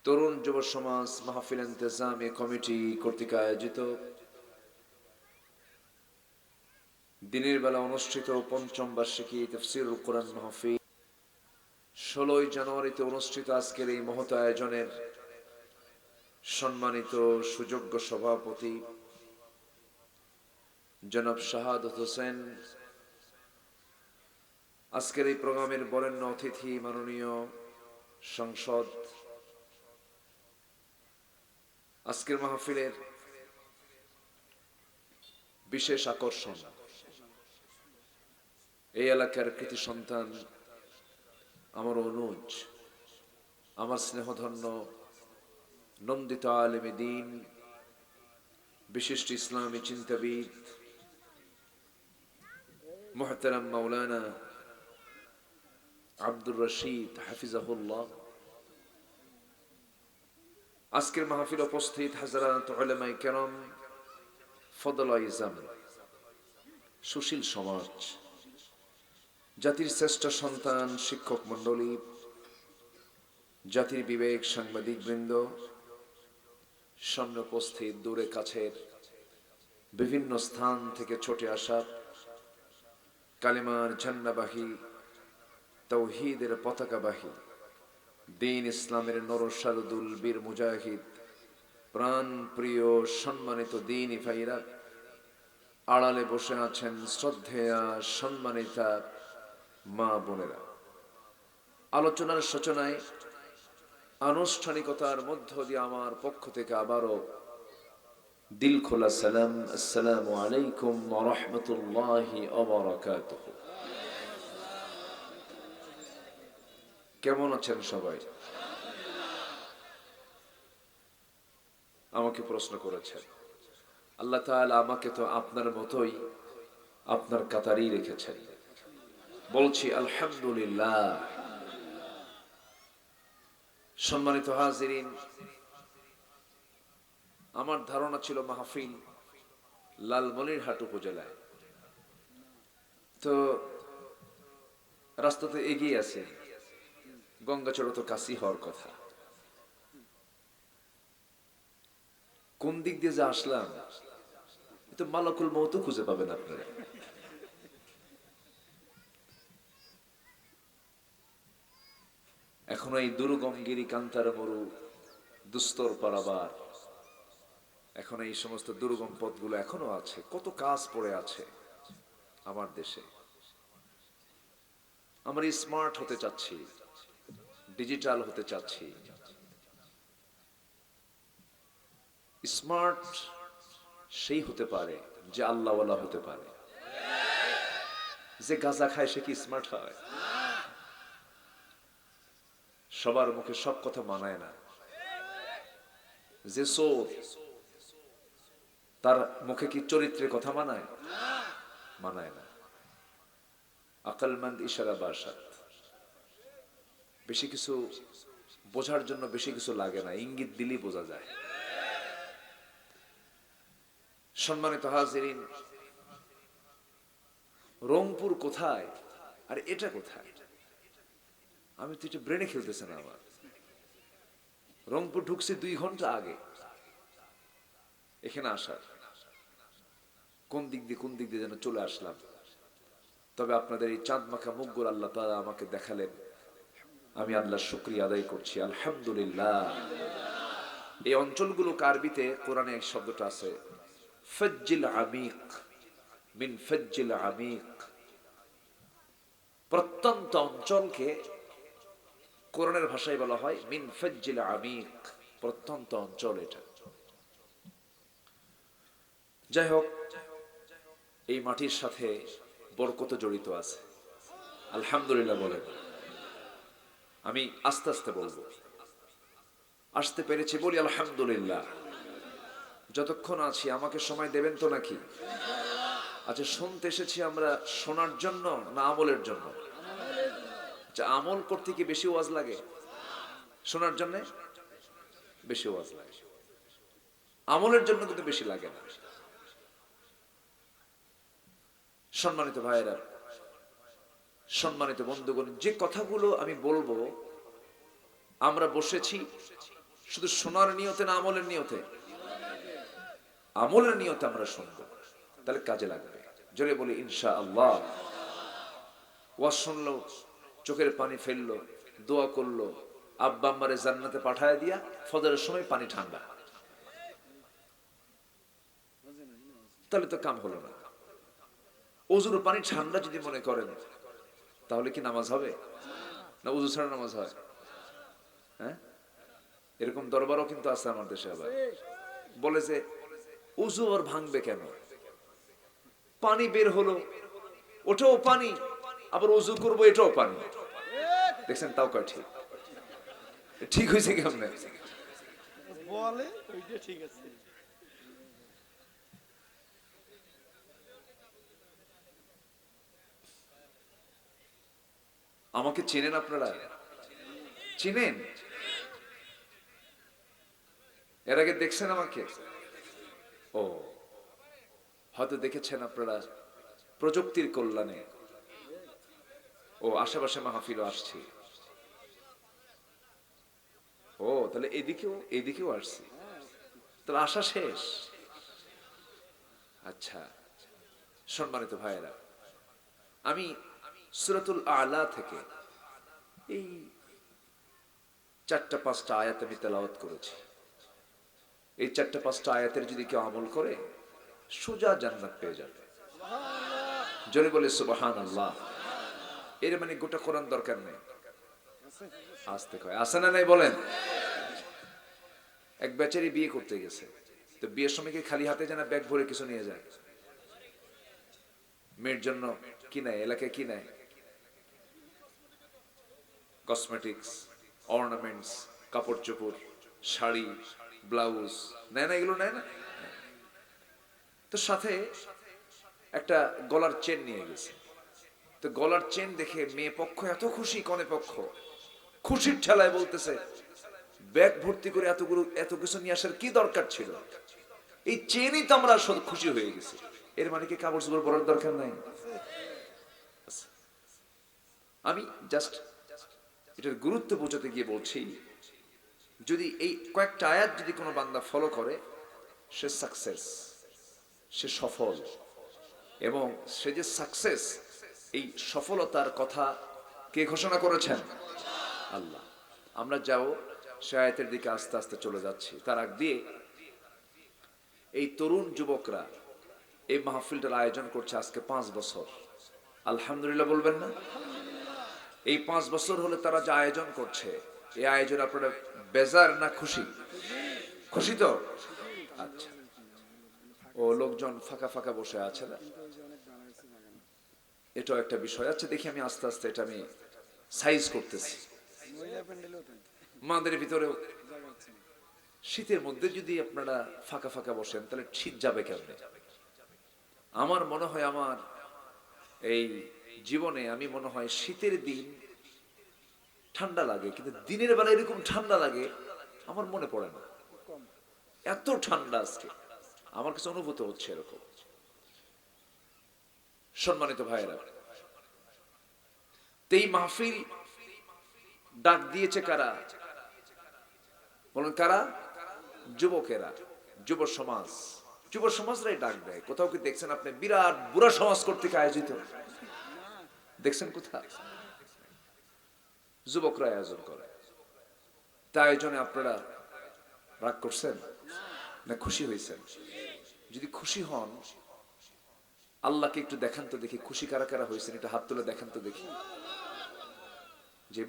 তরুণ যুব সমাজ মাহফিল ইন্তেজামি কমিটি কর্তৃক আয়োজিত দিনের বেলা অনুষ্ঠিত পঞ্চম বার্ষিকী তাফসীরুল কোরআন মাহফিল 16 জানুয়ারিতে অনুষ্ঠিত আজকের এই মহৎ আয়োজনের সম্মানিত সুযোগ্য সভাপতি জনাব শাহাদত হোসেন, আজকের এই প্রোগ্রামের বরেণ্য অতিথি মাননীয় সংসদ, আজকের মাহফিলের বিশেষ আকর্ষণ এই এলাকার কৃতি সন্তান আমার অনুজ, আমার স্নেহধন্য নন্দিত আলেমে দ্বীন, বিশিষ্ট ইসলামী চিন্তাবিদ মুহতারাম মাওলানা আব্দুর রশিদ হাফিজাহুল্লাহ, আজকের মাহফিল উপস্থিত হাজরাত উলামায়ে কেরাম, ফদলায়ে ইজাম, সুশীল সমাজ, জাতির শ্রেষ্ঠ সন্তান শিক্ষক মণ্ডলী, জাতির বিবেক সাংবাদিক বৃন্দ, সামনে উপস্থিত দূরে কাছের বিভিন্ন স্থান থেকে ছুটে আসা কালিমার ঝান্ডাবাহী, তাওহীদের পতাকাবাহী, দ্বীন ইসলামের নরসারদুল বীর মুজাহিদ, প্রাণ প্রিয় সম্মানিত দ্বীনী ভাইরা, আড়ালে বসে আছেন শ্রদ্ধেয়া সম্মানিতা মা বোনেরা, আলোচনার সূচনায় আনুষ্ঠানিকতার মধ্য দিয়ে আমার পক্ষ থেকে আবারও দিল খোলা সালাম, আসসালামু আলাইকুম ওয়া রাহমাতুল্লাহি ওয়া বারাকাতুহু। কেমন আছেন সবাই? আমাকে প্রশ্ন করেছেন, আল্লাহ তাআলা আমাকে তো আপনার মতোই আপনার কাতারেই রেখেছেন। বলছি আলহামদুলিল্লাহ। সম্মানিত হাজিরিন, আমার ধারণা ছিল মাহফিল লালমনিরহাট উপজেলায়, তো রাস্তাতে এগিয়ে আছে, গঙ্গাচড়া তো কাশি হওয়ার কথা। কোন দিক দিয়ে যে আসলাম, তো মালাকুল মউত খুঁজে পাবেন আপনারা। এখনো এই দুর্গম গিরি কান্তার মরু দুস্তর পারাবার, এখন এই সমস্ত দুর্গম পথগুলো এখনো আছে। কত কাজ পড়ে আছে আমার দেশে। আমরা স্মার্ট হতে চাচ্ছি, ডিজিটাল হতে চাচ্ছি। স্মার্ট সেই হতে পারে যে আল্লাহওয়ালা হতে পারে। যে গাঁজা খায় সে কি স্মার্ট হয়? সবার মুখে সব কথা মানায় না। যে চোর, তার মুখে কি চরিত্রের কথা মানায়? মানায় না। আকলমন্দ ইশারা বাসাত, বেশি কিছু বোঝার জন্য বেশি কিছু লাগে না, ইঙ্গিত দিলেই বোঝা যায়। সম্মানিত হাজিরিন, রংপুর কোথায় আর এটা কোথায়? আমি তো এটা ব্রেনে খেলতেছে না আমার। রংপুর ঢুকছি 2 ঘন্টা আগে এখানে আসার, কোন দিক দিয়ে যেন চলে আসলাম। তবে আপনাদের এই চাঁদ মাখা মুখগুলো আল্লাহ তাআলা আমাকে দেখালেন, আমি আল্লাহর শুকরিয়া আদায় করছি, আলহামদুলিল্লাহ। এই অঞ্চলগুলো আরবিতে কোরআনে এক শব্দটা আছে, ফজ্জিল আমিক, মিন ফজ্জিল আমিক। প্রত্যন্ত অঞ্চলকে কোরআনের ভাষায় বলা হয় মিন ফজ্জিল আমিক, প্রত্যন্ত অঞ্চল এটা। যাই হোক, এই মাটির সাথে বরকত জড়িত আছে, আলহামদুলিল্লাহ বলেন। আমি আস্তে আস্তে বলবো, আসতে পেরেছি বলি আলহামদুলিল্লাহ। যতক্ষণ আছি আমাকে সময় দেবেন তো নাকি? আচ্ছা, শুনতে এসেছি আমরা শোনার জন্য না আমলের জন্য? আচ্ছা, আমল করতে কি বেশি ওয়াজ লাগে? শোনার জন্য বেশি ওয়াজ লাগে, আমলের জন্য কিন্তু বেশি লাগে না। সম্মানিত ভাইয়েরা, সম্মানিত বন্ধুগণ, যে কথাগুলো আমি বলবো, আমরা বসেছি শুধু শোনার নিয়তে না আমলের নিয়তে? আমলের নিয়তে আমরা শুনবো, তাহলে কাজে লাগবে। জোরে বলি ইনশাআল্লাহ। ওয়াজ শুনলো, চোখের পানি ফেললো, দোয়া করলো, আব্বা আম্মারে জান্নাতে পাঠায় দিয়া ফজরের সময় পানি ঠান্ডা, তাহলে তো কাম হলো না। ওজুর পানি ঠান্ডা যদি মনে করেন, তাহলে কি নামাজ হবে? না উজু ছাড়া নামাজ হয়? হ্যাঁ, এরকম দরবারও কিন্তু আছে আমার দেশে। আবার বলে যে উজু আর ভাঙবে কেন? পানি বের হলো, ওটাও পানি, আবার উজু করবো এটাও পানি। দেখছেন, তাও কয় ঠিক। ঠিক হয়েছে কেমনে? বলে ওইটা ঠিক আছে। আমাকে চেনেন আপনারা? চিনেন? এর আগে দেখছেন আমাকে? ও, হয়তো দেখেছেন আপনারা প্রযুক্তির কল্যাণে। ও, আশেপাশে মাহফিলও আসছি। ও, তাহলে এদিকেও আসছি, তাহলে আসা শেষ। আচ্ছা, সম্মানিত ভাইয়েরা, আমি সূরাতুল আলা থেকে এই 4-5টা আয়াত আমি তেলাওয়াত করেছি। এই 4-5টা আয়াতের যদি কেউ আমল করে, সোজা জান্নাত পেয়ে যাবে। জোরে বলে সুবহানাল্লাহ। এর মানে গোটা কোরআন দরকার নেই। আসতে কয় আছে না নাই বলেন? এক বেচারি বিয়ে করতে গেছে, তো বিয়ের সময় কি খালি হাতে জানা ব্যাগ ভরে কিছু নিয়ে যায়? মেয়ের জন্য কি নেয়? এলাকায় কি নেয়? কসমেটিক্স, অর্নামেন্টস, কাপড় চোপড়, শাড়ি, ব্লাউজ নেয় না? এগুলো নেয় না? তো সাথে একটা গলার চেন নিয়ে গেছে। তো গলার চেন দেখে মেয়ে পক্ষ এত খুশি, কনে পক্ষ খুশির ঠেলায় বলতেছে, ব্যাগ ভর্তি করে এত কিছু নিয়ে আসার কি দরকার ছিল? এই চেনই তো আমরা খুশি হয়ে গেছি। এর মানে কি কাপড় চোপড় পরার দরকার নাই? আমি জাস্ট এটার গুরুত্ব বোঝাতে গিয়ে বলছি, যদি এই কয়েকটা আয়াত যদি কোনো বান্দা ফলো করে, সে সাকসেস, সে সফল। এবং সে যে সাকসেস, এই সফলতার কথা কে ঘোষণা করেছেন? আল্লাহ। আমরা যাও সে আয়াতের দিকে আস্তে আস্তে চলে যাচ্ছি। তার আগ দিয়ে এই তরুণ যুবকরা এই মাহফিলটার আয়োজন করছে আজকে 5 বছর। আলহামদুলিল্লাহ বলবেন না? এই 5 বছর হলে তারা যে আয়োজন করছে, এই আয়োজন আপনারা বেজার না খুশি? খুশি তো? আচ্ছা। ও, লোকজন ফাঁকা ফাঁকা বসে আছে না, এটাও একটা বিষয়। আচ্ছা, দেখি আমি আস্তে আস্তে এটা আমি সাইজ করতেছি। আমাদের ভিতরেও শীতের মধ্যে যদি আপনারা ফাঁকা ফাঁকা বসেন, তাহলে শীত যাবে কেমনে? আমার মনে হয় আমার এই জীবনে আমি মনে হয় শীতের দিন ঠান্ডা লাগে, কিন্তু দিনের বেলা এরকম ঠান্ডা লাগে আমার মনে পড়ে না। এত ঠান্ডা আজকে আমার কাছে অনুভূত হচ্ছে এরকম। সম্মানিত ভাইয়েরা, এই মাহফিল ডাক দিয়েছে কারা? বলুন কারা? যুবকেরা, যুব সমাজ। যুব সমাজরাই ডাক দেয়। কোথাও কি দেখছেন আপনি বিরাট বুড়া সমাজ কর্তৃক আয়োজিত? দেখছেন কোথায়? যুবকরা আয়োজন করে। তাই আয়োজনে আপনারা রাগ করছেন না খুশি হয়েছেন? যদি খুশি হন, আল্লাহকে একটু দেখান তো দেখি খুশি কারা কারা হয়েছেন, একটু হাত তুলে দেখান তো দেখি। যে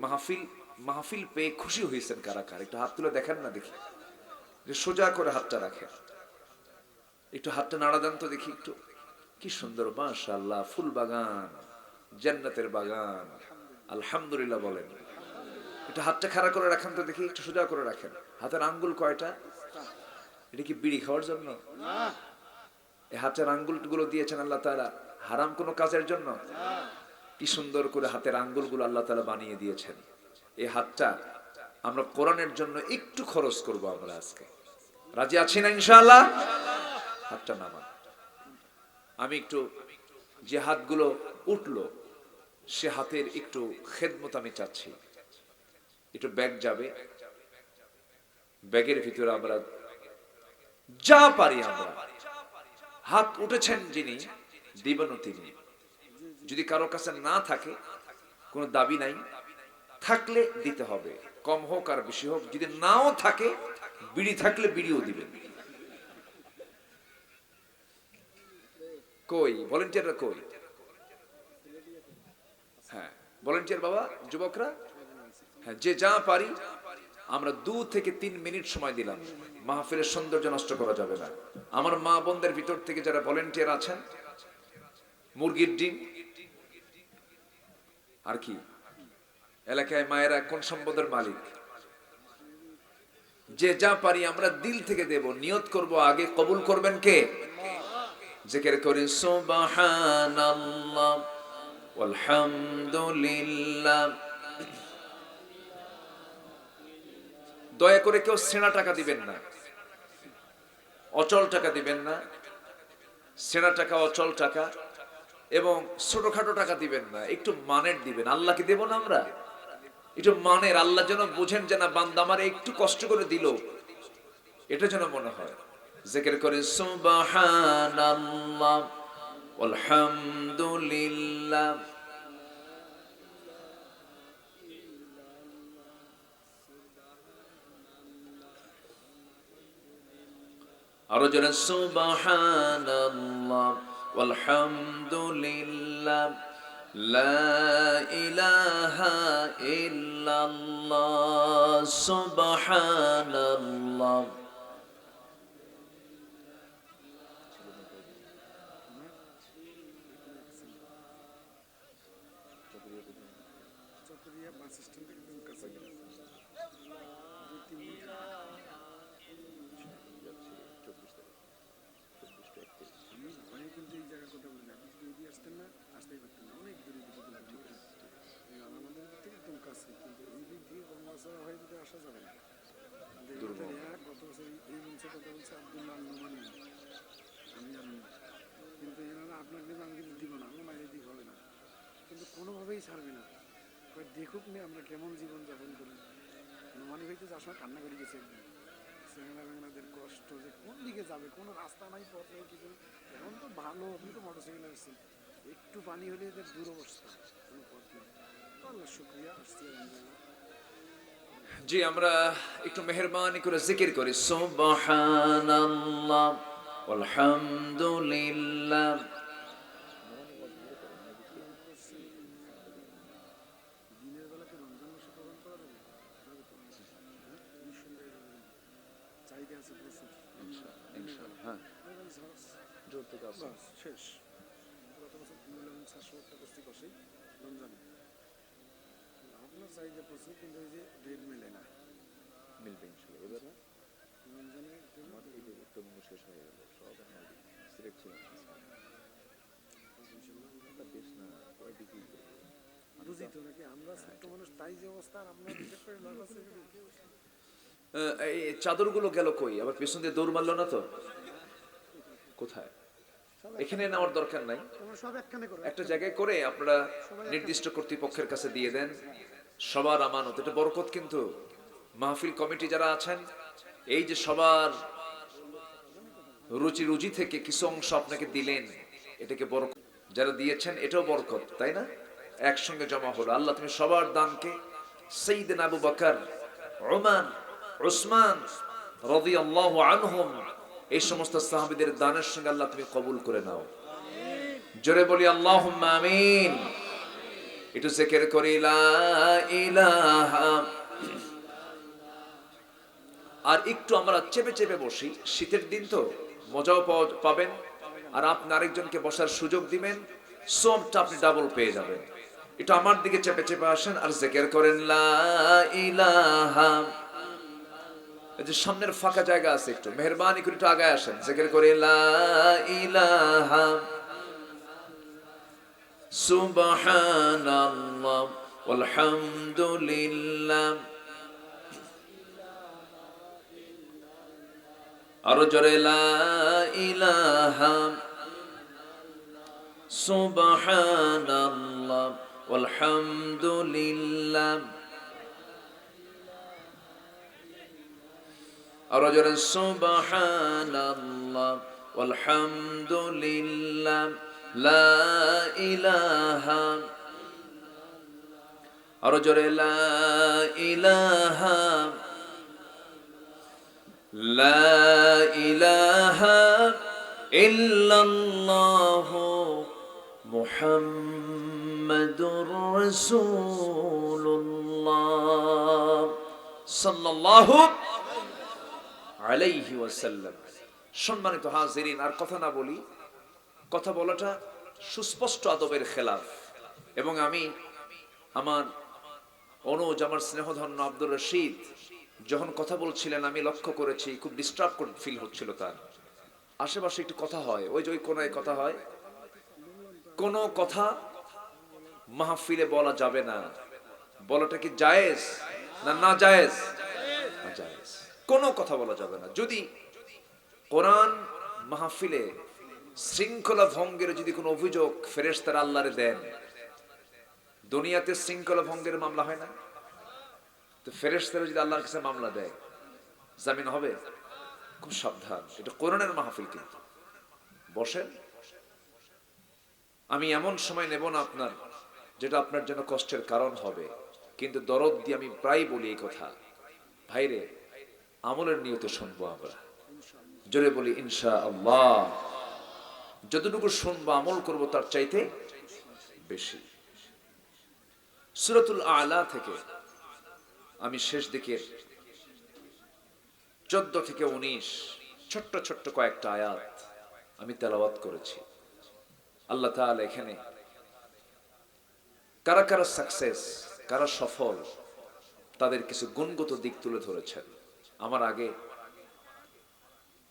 মাহফিল পেয়ে খুশি হয়েছেন কারা কারা, একটু হাত তুলে দেখান না দেখি। সোজা করে হাতটা রাখেন, একটু হাতটা নাড়া দেন তো দেখি একটু। কি সুন্দর, মাশাআল্লাহ, ফুল বাগান, জান্নাতের বাগান, আলহামদুলিল্লাহ বলেন। একটু হাতটা খাড়া করে রাখেন তো দেখি, একটু সোজা করে রাখেন। হাতের আঙ্গুল কয়টা? এটা কি বিড়ি খাওয়ার জন্য? এই হাতের আঙ্গুলগুলো দিয়েছেন আল্লাহ তাআলা হারাম কোনো কাজের জন্য? কি সুন্দর করে হাতের আঙ্গুলগুলো আল্লাহ তাআলা বানিয়ে দিয়েছেন। এই হাতটা আমরা কোরআনের জন্য একটু খরচ করব আমরা আজকে। রাজি আছি না ইনশাআল্লাহ? হাতটা নামান। আমি একটু যে হাতগুলো উঠলো সে হাতের একটু খেদমত আমি চাচ্ছি। একটু ব্যাগ যাবে, ব্যাগের ভিতরে আমরা যা পারি আমরা, হাত উঠেছেন যিনি দিবেন তিনি। যদি কারো কাছে না থাকে কোনো দাবি নাই, থাকলে দিতে হবে, কম হোক আর বেশি হোক। যদি নাও থাকে, বিড়ি থাকলে বিড়িও দিবেন। কই ভলেন্টিয়াররা কই? হ্যাঁ ভলেন্টিয়ার বাবা, যুবকরা, হ্যাঁ যে যা পারি আমরা 2 থেকে 3 মিনিট সময় দিলাম। মাহফিলের সৌন্দর্য নষ্ট করা যাবে না। আমার মা বোনদের ভিতর থেকে যারা ভলেন্টিয়ার আছেন, মুরগির ডিম আর কি, এলাকায় মায়েরা কোন সম্পদের মালিক, যে যা পারি আমরা দিল থেকে দেব, নিয়ত করব, আগে কবুল করবেন কে? জিকির করি সুবহানাল্লাহ আলহামদুলিল্লাহ। দয়া করে কেউ সেনা টাকা দিবেন না, অচল টাকা দিবেন না। সেনা টাকা, অচল টাকা এবং ছোটখাটো টাকা দিবেন না, একটু মানের দিবেন। আল্লাহকে দেব না আমরা, একটু মানের। আল্লাহ যেন বুঝেন যে না বান্দা আমার একটু কষ্ট করে দিল, এটা যেন মনে হয়। জিকির করে সুবহানাল্লাহ আলহামদুলিল্লাহ। আরো জোরে সুবহানাল্লাহ আলহামদুলিল্লাহ লা ইলাহা ইল্লাল্লাহ সুবহানাল্লাহ। কোনোভাবেই ছাড়বে না, দেখুক নি আমরা কেমন জীবন যাপন করি। নোমানি হইতে যাওয়ার সময় কান্না করে গেছে একদিন। চ্যাংড়া ব্যাংড়াদের কষ্ট যে কোন দিকে যাবে, কোনো রাস্তা নাই, পথ নেই, কিছু। এখন তো ভালো, আপনি তো মোটরসাইকেল আসছেন, একটু পানি হলে এদের দুরবস্থা, কোনো পথ নেই। আল্লাহ শুকরিয়া, আসছি আলহামদুলিল্লাহ। জি আমরা একটু মেহেরবানি করে জিকির করি সুবহানাল্লাহ আলহামদুলিল্লাহ। দিনের বেলাতে রমজান মাসে পালন করা যাবে, চাহিদা আছে প্রচুর। হ্যাঁ শেষ গত বছর 3,700,000 বস্তি কষে রমজানে। আপনার চাহিদা প্রচুর, কিন্তু ওই যে রেট মেলে না। মিলবে ইনশাআল্লাহ। এবার রমজানে আমার এই যে উত্তরবঙ্গ শেষ হয়ে গেল, সব আমার সিলেক্ট ছিল বেশ না, কয় ডিগ্রি বুঝি তো নাকি আমরা ছোট্ট মানুষ, তাই যে অবস্থা। আর আপনার হিসেব করে লাভ আছে? এই চাদরগুলো গেল কই? আবার পেছন দিয়ে দৌড় মারলো না তো? কোথায় এখানে নেওয়ার দরকার নাই, তোমরা সব একখানে করো, একটা জায়গায় করে আপনারা নির্দিষ্ট কর্তৃপক্ষের কাছে দিয়ে দেন। সবার আমানত, এটা বরকত। কিন্তু মাহফিল কমিটি যারা আছেন, এই যে সবার রুচি রুচি থেকে কিছু অংশ আপনাকে দিলেন, এটাকে বরকত। যারা দিয়েছেন এটাও বরকত, তাই না? একসঙ্গে জমা হলো। আল্লাহ তুমি সবার দানকে সাইয়েদনা আবু বকর, উমর, উসমান রাদিয়াল্লাহু আনহুম, এই সমস্ত সাহাবীদের দানের সঙ্গে আল্লাহ তুমি কবুল করে নাও। জোরে বলি আল্লাহুম্মা আমিন। একটু জিকির করি লা ইলাহা। আর একটু আমরা চেপে চেপে বসি, শীতের দিন তো মজাও পাবেন, আর আপনি আরেকজনকে বসার সুযোগ দিবেন, সবটা আপনি ডাবল পেয়ে যাবেন। একটু আমার দিকে চেপে চেপে আসেন আর জিকির করেন লা ইলাহা। এই যে সামনের ফাঁকা জায়গা আছে, একটু মেহেরবানি করে একটু আগায় আসেন, জিকির করে লা ইলাহা সুবহানাল্লাহ ওয়ালহামদুলিল্লাহ। আরো জোরে লা ইলাহা সুবহানাল্লাহ ওয়ালহামদুলিল্লাহ। আরো জোরে সুবহানাল্লাহ ওয়ালহামদুলিল্লাহ লা ইলাহা। আরো জোরে লা ইলাহা লা ইলাহা ইল্লাল্লাহু মুহাম্মাদুর রাসূলুল্লাহ সাল্লাল্লাহু আলাইহি ওয়াসাল্লাম। সম্মানিত হাজিরিন, আর কথা না বলি, কথা বলাটা সুস্পষ্ট আদবের খেলাফ। এবং আমি আমার অনুজ, আমার স্নেহধন্য আব্দুর রশিদ যখন কথা বলছিলেন, আমি লক্ষ্য করেছি খুব ডিস্টার্ব ফিল হচ্ছিল তার। আশেপাশে একটু কথা হয়, ওই যে ওই কোনায় কথা হয়, কোনো কথা মাহফিলে বলা যাবে না। বলাটা কি জায়েজ না না জায়েজ? না জায়েজ। কোনো কথা বলা যাবে না। যদি কোরআন মাহফিলে শৃঙ্খলা ভঙ্গের যদি কোনো অভিযোগ ফেরেশতারা আল্লাহরে দেন, দুনিয়াতে শৃঙ্খলা ভঙ্গের মামলা হয় না, তো ফেরেশতারা যদি আল্লাহর কাছে মামলা দেয়, জামিন হবে? খুব সাবধান, এটা কোরআনের মাহফিল। কিন্তু বসেন, আমি এমন সময় নেব না আপনার, যেটা আপনার জন্য কষ্টের কারণ হবে, কিন্তু দরদ দিয়ে আমি প্রায় বলি এই কথা, ভাইরে আমলের নিয়তে শুনবো আমরা। জোরে বলি ইনশাআল্লাহ। যতটুকু শুনবো আমল করব তার চাইতে বেশি। সূরাতুল আ'লা থেকে আমি শেষ দিকে 14 থেকে 19 ছোট্ট ছোট্ট কয়েকটা আয়াত আমি তেলাওয়াত করেছি। আল্লাহ তাআলা এখানে কারা কারা সাকসেস, কারা সফল, তাদের কিছু গুণগত দিক তুলে ধরেছেন। আমার আগে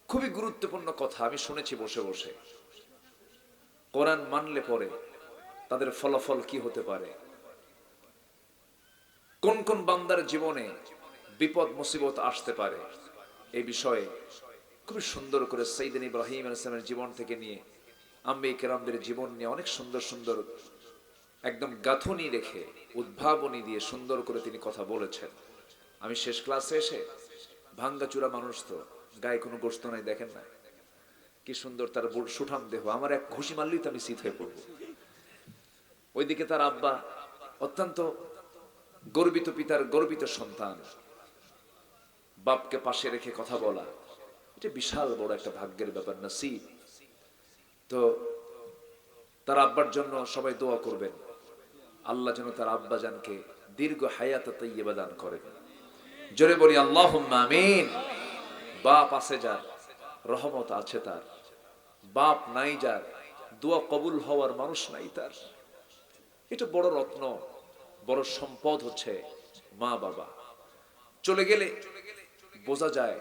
খুবই গুরুত্বপূর্ণ কথা আমি শুনেছি বসে বসে। কোরআন মানলে পরে তাদের ফলাফল কি হতে পারে, কোন কোন বান্দার জীবনে বিপদ মুসিবত আসতে পারে, এই বিষয়ে খুবই সুন্দর করে সাইয়েদনা ইব্রাহিম আলাইহিস সালামের জীবন থেকে নিয়ে আম্বিয়া কেরামদের জীবন নিয়ে অনেক সুন্দর সুন্দর একদম গাঁথুনি রেখে উদ্ভাবনী দিয়ে সুন্দর করে তিনি কথা বলেছেন। আমি শেষ ক্লাসে এসে, ভাঙ্গাচুরা মানুষ তো, গায়ে কোনো গোশত নাই, দেখেন না কি সুন্দর তার সুঠাম দেহ, আমার এক ঘুষি মারলেই তো আমি শীত হয়ে পড়বো। ওইদিকে তার আব্বা অত্যন্ত গর্বিত পিতার গর্বিত সন্তান, বাপকে পাশে রেখে কথা বলা, এটা বিশাল বড় একটা ভাগ্যের ব্যাপার, নসিব। তো তার আব্বার জন্য সবাই দোয়া করবেন, আল্লাহ যেন তার আব্বা জানকে দীর্ঘ হায়াত তাইয়্যিবা দান করেন। জোরে বলি আল্লাহুম্মা আমিন। বাপ আছে যার, রহমত আছে তার, বাপ নাই যার, দোয়া কবুল হওয়ার মানুষ নাই তার। এটা বড় রত্ন, বড় সম্পদ হচ্ছে মা বাবা। চলে গেলে বোঝা যায়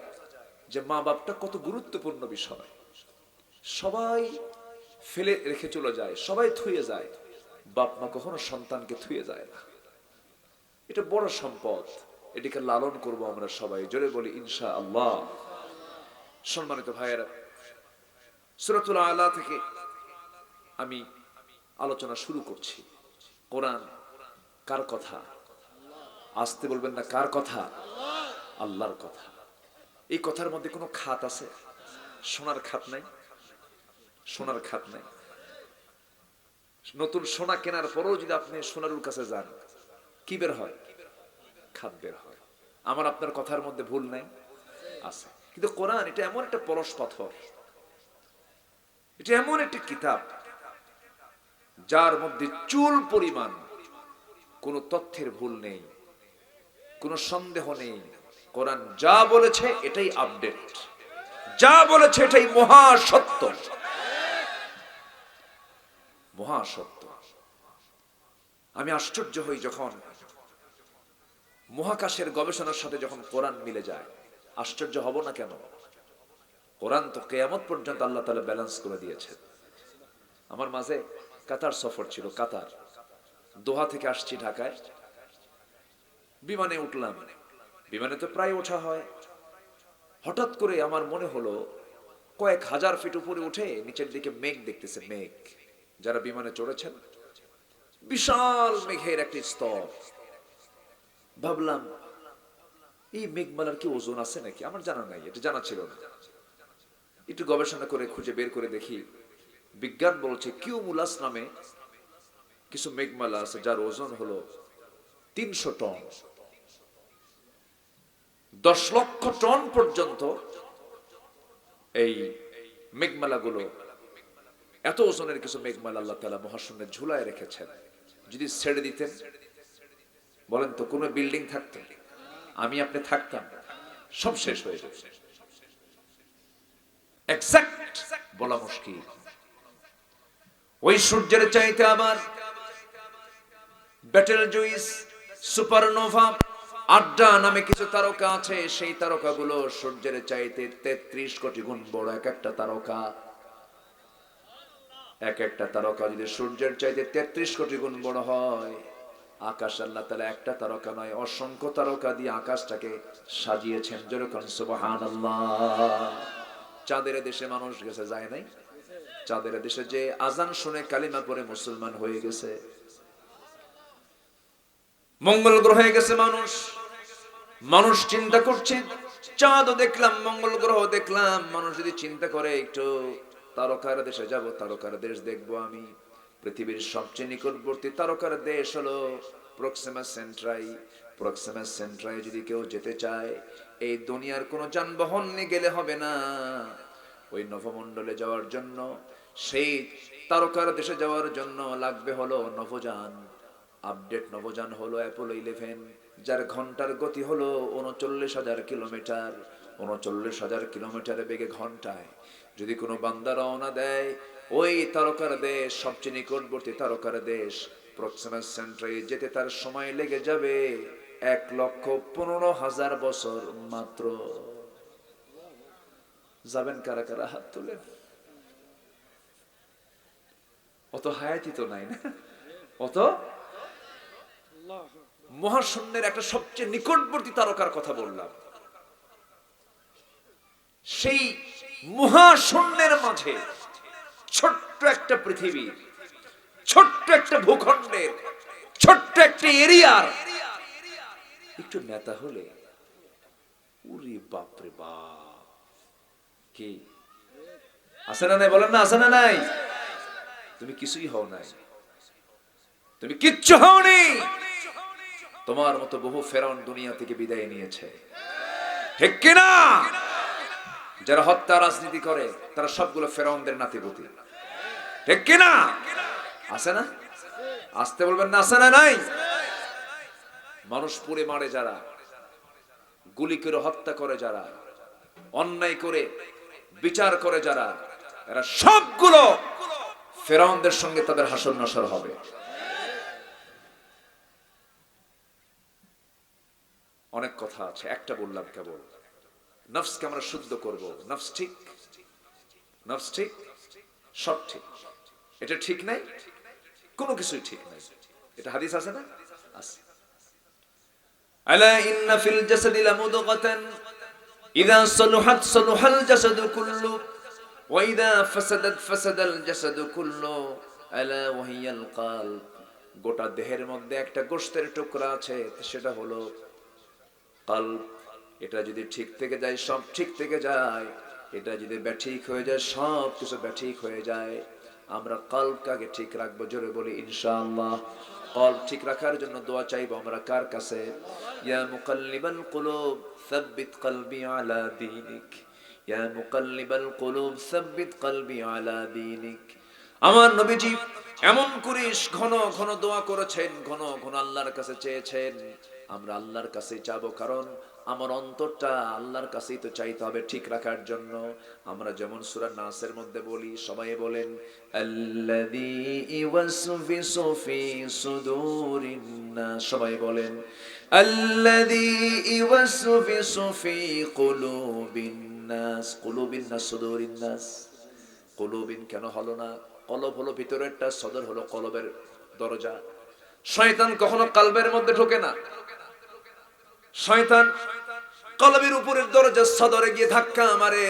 যে মা বাপটা কত গুরুত্বপূর্ণ বিষয়। সবাই ফেলে রেখে চলে যায়, সবাই থুয়ে যায়, বাপ মা কখনো সন্তানকে থুয়ে যায় না। এটা বড় সম্পদ, এটাকে লালন করব আমরা সবাই। জোরে বলি ইনশাআল্লাহ। সম্মানিত ভাইয়েরা, সূরাতুল আ'লা থেকে আমি আলোচনা শুরু করছি। কোরআন কার কথা? আসতে বলবেন না, কার কথা? আল্লাহর কথা। এই কথার মধ্যে কোনো খাত আছে? সোনার খাত নাই, সোনার খাত নাই। নতুন সোনা কেনার পরেও যদি আপনি সোনারুর কাছে যান, কি বের হয়? খাত বের হয়। আমার আপনার কথার মধ্যে ভুল নাই, আছে। কিন্তু কোরআন এটা এমন একটা পরশ পাথর, এটা এমন একটি কিতাব যার মধ্যে চুল পরিমাণ কোনো তথ্যের ভুল নেই, কোনো সন্দেহ নেই। কোরআন যা বলেছে এটাই আপডেট, যা বলেছে এটাই মহাসত্য, মহাসত্য। আমি আশ্চর্য হই যখন মহাকাশের গবেষণার সাথে যখন কোরআন মিলে যায়। আশ্চর্য হব না কেন? কোরআন তো কিয়ামত পর্যন্ত আল্লাহ তাআলা ব্যালেন্স করে দিয়েছেন। আমার মাঝে কাতার সফর ছিল, কাতার, দোহা থেকে আসছি ঢাকায়, বিমানে উঠলাম। বিমানে তো প্রায় ওঠা হয়। হঠাৎ করে আমার মনে হলো কয়েক হাজার ফিট উপরে উঠে নিচের দিকে মেঘ দেখতেছে, মেঘ। যারা বিমানে চড়েছেন, বিশাল মেঘের একটি স্তর। ভাবলাম এই মেঘমালার কি ওজন আছে নাকি? আমার জানা নাই, এটা জানা ছিল না। একটু গবেষণা করে খুঁজে বের করে দেখি, বিজ্ঞান বলছে কিউমুলাস নামে কিছু মেঘমালা আছে যার ওজন হলো 300 টন। 10 লক্ষ টন পর্যন্ত এই মেঘমালাগুলো, এত ওজনের কিছু মেঘমালা আল্লাহ তাআলা মহাশূন্যে ঝুলায় রেখেছেন। যদি ছেড়ে দিতেন, বলেন তো কোনো বিল্ডিং থাকতো? আমি আপনি থাকতাম? সব শেষ হয়ে যেত। এক্সাক্ট বলা মুশকিল। ওই সূর্যের চাইতে আবার বেটেলজুইস, সুপারনোভা, আড্ডা নামে কিছু তারকা আছে। সেই তারকাগুলো সূর্যের চাইতে 33 কোটি গুণ বড় এক একটা তারকা। এক একটা তারকা যদি সূর্যের চাইতে 33 কোটি গুণ বড় হয়, আকাশ আল্লাহ তাআলা একটা তারকা নয় অসংখ্য তারকা দিয়ে আকাশটাকে সাজিয়েছেন। যেরকম সুবহানাল্লাহ। চাঁদের দেশে মানুষ গেছে, যায় নাই? চাঁদের দেশে যে আজান শুনে কালিমা পড়ে মুসলমান হয়ে গেছে। মঙ্গল গ্রহে গেছে মানুষ, মানুষ চিন্তা করছে চাঁদও দেখলাম, মঙ্গল গ্রহ দেখলাম। মানুষ যদি চিন্তা করে একটু তারকার দেশে যাব, তারকার দেশ দেখবো আমি। পৃথিবীর সবচেয়ে নিকটবর্তী তারকার দেশ হলো প্রক্সিমা সেন্ট্রাই। প্রক্সিমা সেন্ট্রাই যদি কেউ যেতে চায়, এই দুনিয়ার কোনো যানবাহন নিয়ে গেলে হবে না। ওই নভমণ্ডলে যাওয়ার জন্য, সেই তারকার দেশে যাওয়ার জন্য লাগবে হলো নভোযান। আপডেট নভোযান হলো অ্যাপোলো 11, যার ঘন্টার গতি হলো 39,000 কিলোমিটার। 39,000 কিলোমিটার বেগে ঘন্টায় যদি কোনো বান্দা রওনা দেয়, ওই তারকার দেশ, সবচেয়ে নিকটবর্তী তারকার দেশ প্রক্সিমা সেন্ট্রাই যেতে তার সময় লেগে যাবে 1,15,000 বছর মাত্র। যাবেন কারা কারা? হাত তুলেন। অত হায়াতি তো নাই না? অত মহাশূন্যের একটা সবচেয়ে নিকটবর্তী তারকার কথা বললাম। সেই মহাশূন্যের মাঝে ছোট্ট একটা পৃথিবী, ছোট্ট একটা ভূখণ্ডের, ছোট্ট একটা এরিয়ার একটু নেতা হলে, উরি বাপরে বাপ! কি আছে না নাই? বলেন না, আছে না নাই? তুমি কিছুই হও নাই, তুমি কিচ্ছু হওনি। তোমার মতো বহু ফেরাউন দুনিয়া থেকে বিদায় নিয়েছে, ঠিক কিনা? যারা হত্যা রাজনীতি করে তারা সবগুলো ফেরাউনদের নাতিপুতি, ঠিক কিনা? আছে না? আসতে বলবেন না, আছে না নাই? মানুষ পুড়ে মারে যারা, গুলি করে হত্যা করে যারা, অন্যায় করে বিচার করে যারা, এরা সবগুলো ফেরাউনদের সঙ্গে তাদের হাসর নাসর হবে। অনেক কথা আছে, একটা বললাম কেবল। নফসকে আমরা শুদ্ধ করব। নফস ঠিক, নফস ঠিক, সব ঠিক। এটা ঠিক নাই, কোনো কিছুই ঠিক নাই। এটা হাদিস আছে না? আছে। আলা ইন্না ফিল জাসাদি লামুদগাতান ইযা সালুহাত সালুহাল জাসাদু কুল্লু ওয়াইদা ফাসাদাল জাসাদু কুল্লু আলা ওয়াহিয়াল কলব। গোটা দেহের মধ্যে একটা গোশতের টুকরা আছে, সেটা হলো কলব। এটা যদি ঠিক থেকে যায় সব ঠিক থেকে যায়, এটা যদি ব্যাঠিক হয়ে যায় সব কিছু ব্যাঠিক হয়ে যায়। আমরা কলবকে ঠিক রাখবো, জোরে বলি ইনশাআল্লাহ। কলব ঠিক রাখার জন্য দোয়া চাইবো আমরা কার কাছে? ইয়া মুকাল্লিবাল কুলুব সাব্বিত কলবি আলা দীনিক, ইয়া মুকাল্লিবাল কুলুব সাব্বিত কলবি আলা দীনিক। আমার নবীজি এমন করে ঘন ঘন দোয়া করেছেন, ঘন ঘন আল্লাহর কাছে চেয়েছেন। আমরা আল্লাহর কাছে চাবো, কারণ আমার অন্তরটা আল্লাহর কাছেই তো চাইতে হবে ঠিক রাখার জন্য। আমরা যেমন সূরা নাসের মধ্যে বলি, সবাই বলেন আল্লাযী ইওয়াসফিসু ফি সুদুরিন নাস, সবাই বলেন আল্লাযী ইওয়াসফিসু ফি কুলুবিন নাস। কুলুবিন নাস, সুদুরিন নাস। কুলুবিন কেন হলো না? কলব হলো ভিতরেরটা, সদর হলো কলবের দরজা। শয়তান কখনো কলবের মধ্যে ঢোকে না। শয়তান কলবের উপরের দরজা সদরে গিয়ে ধাক্কা মারে।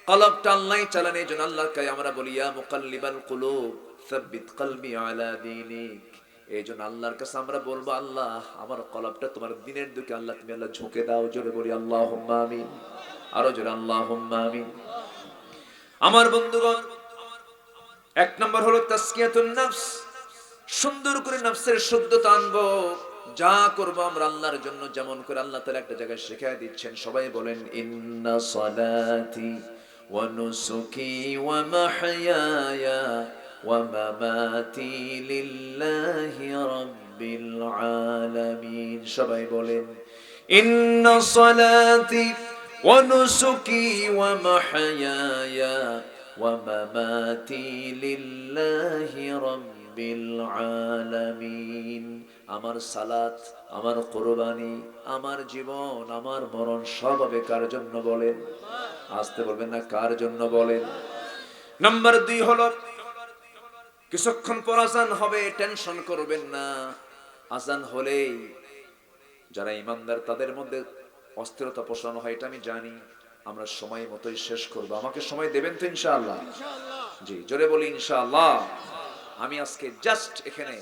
কলবটা আল্লাহ চালান, এই জন্য আল্লাহকে আমরা বলি ইয়া মুকাল্লিবাল কুলুব সাব্বিত কলবি আলা দীনিক। এই জন্য আল্লাহর কাছে আমরা বলবো, আল্লাহ আমার কলবটা তোমার দ্বীনের দিকে আল্লাহ তুমি আল্লাহ ঝুঁকে দাও। জোরে বলি আল্লাহুম্মা আমিন, আরো জোরে আল্লাহুম্মা আমিন। আমার বন্ধুগণ, এক নম্বর হলো তাসকিয়াতুন নফস। সুন্দর করে নফসের শুদ্ধতা আনবো। যা করবো আমরা আল্লাহর জন্য, যেমন করে আল্লাহ তাআলা একটা জায়গায় শিখিয়ে দিচ্ছেন, সবাই বলেন ইন্না সালাতি ওয়া নুসুকি ওয়া মাহইয়ায়া ওয়া মামাতি লিল্লাহি রাব্বিল আলামিন। সবাই বলেন ইন্না সালাতি ওয়া নুসুকি ওয়া মাহইয়ায়া ওয়া মামাতি লিল্লাহি রাব্বিল আলামিন। আমার সালাত, আমার কুরবানি, আমার জীবন, আমার মরণ সব হবে কার জন্য বলেন? আসতে বলবেন না, কার জন্য বলেন? নাম্বার 2 হলো কিছুক্ষণ পর আজান হবে, টেনশন করবেন না। আজান হলেই যারা ঈমানদার তাদের মধ্যে অস্থিরতা পোষণ হয়, এটা আমি জানি। আমরা সময় মতোই শেষ করব। আমাকে সময় দেবেন তো ইনশাআল্লাহ? জি, জোরে বলি ইনশাআল্লাহ। আমি আজকে জাস্ট এখানে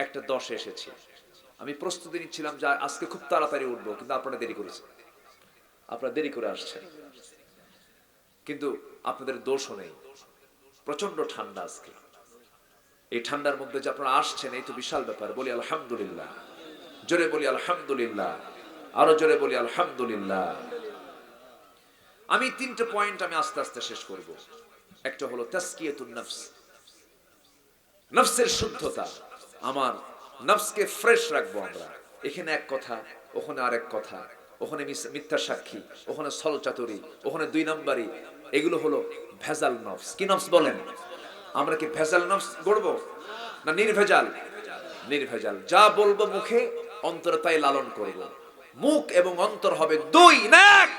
1:10 এসেছি। আমি প্রস্তুতি নিচ্ছিলাম যে আজকে খুব তাড়াতাড়ি উঠবো, কিন্তু আপনারা দেরি করেছেন, আপনারা দেরি করে আসছেন। কিন্তু আপনাদের দোষও নেই, প্রচন্ড ঠান্ডা আজকে। এই ঠান্ডার মধ্যে যে আপনারা আসছেন, এই তো বিশাল ব্যাপার। বলি আলহামদুলিল্লাহ, জোরে বলি আলহামদুলিল্লাহ, আরো জোরে বলি আলহামদুলিল্লাহ। আমি 3টে পয়েন্ট আমি আস্তে আস্তে শেষ করব। একটা হলো তাসকিয়াতুন নফস, নফসের শুদ্ধতা। আমার নফসকে ফ্রেশ রাখবো আমরা। এখানে এক কথা, ওখানে আরেক কথা, ওখানে মিথ্যা সাক্ষী, ওখানে ছলচাতুরি, ওখানে 2 নাম্বারি। এগুলো হলো ভেজাল নফস। কি নফস বলেন? আমরা কি ভেজাল নফস গড়বো না নির্ভেজাল? নির্ভেজাল। যা বলবো মুখে, অন্তরে তাই লালন করব। মুখ এবং অন্তর হবে 2 না 1।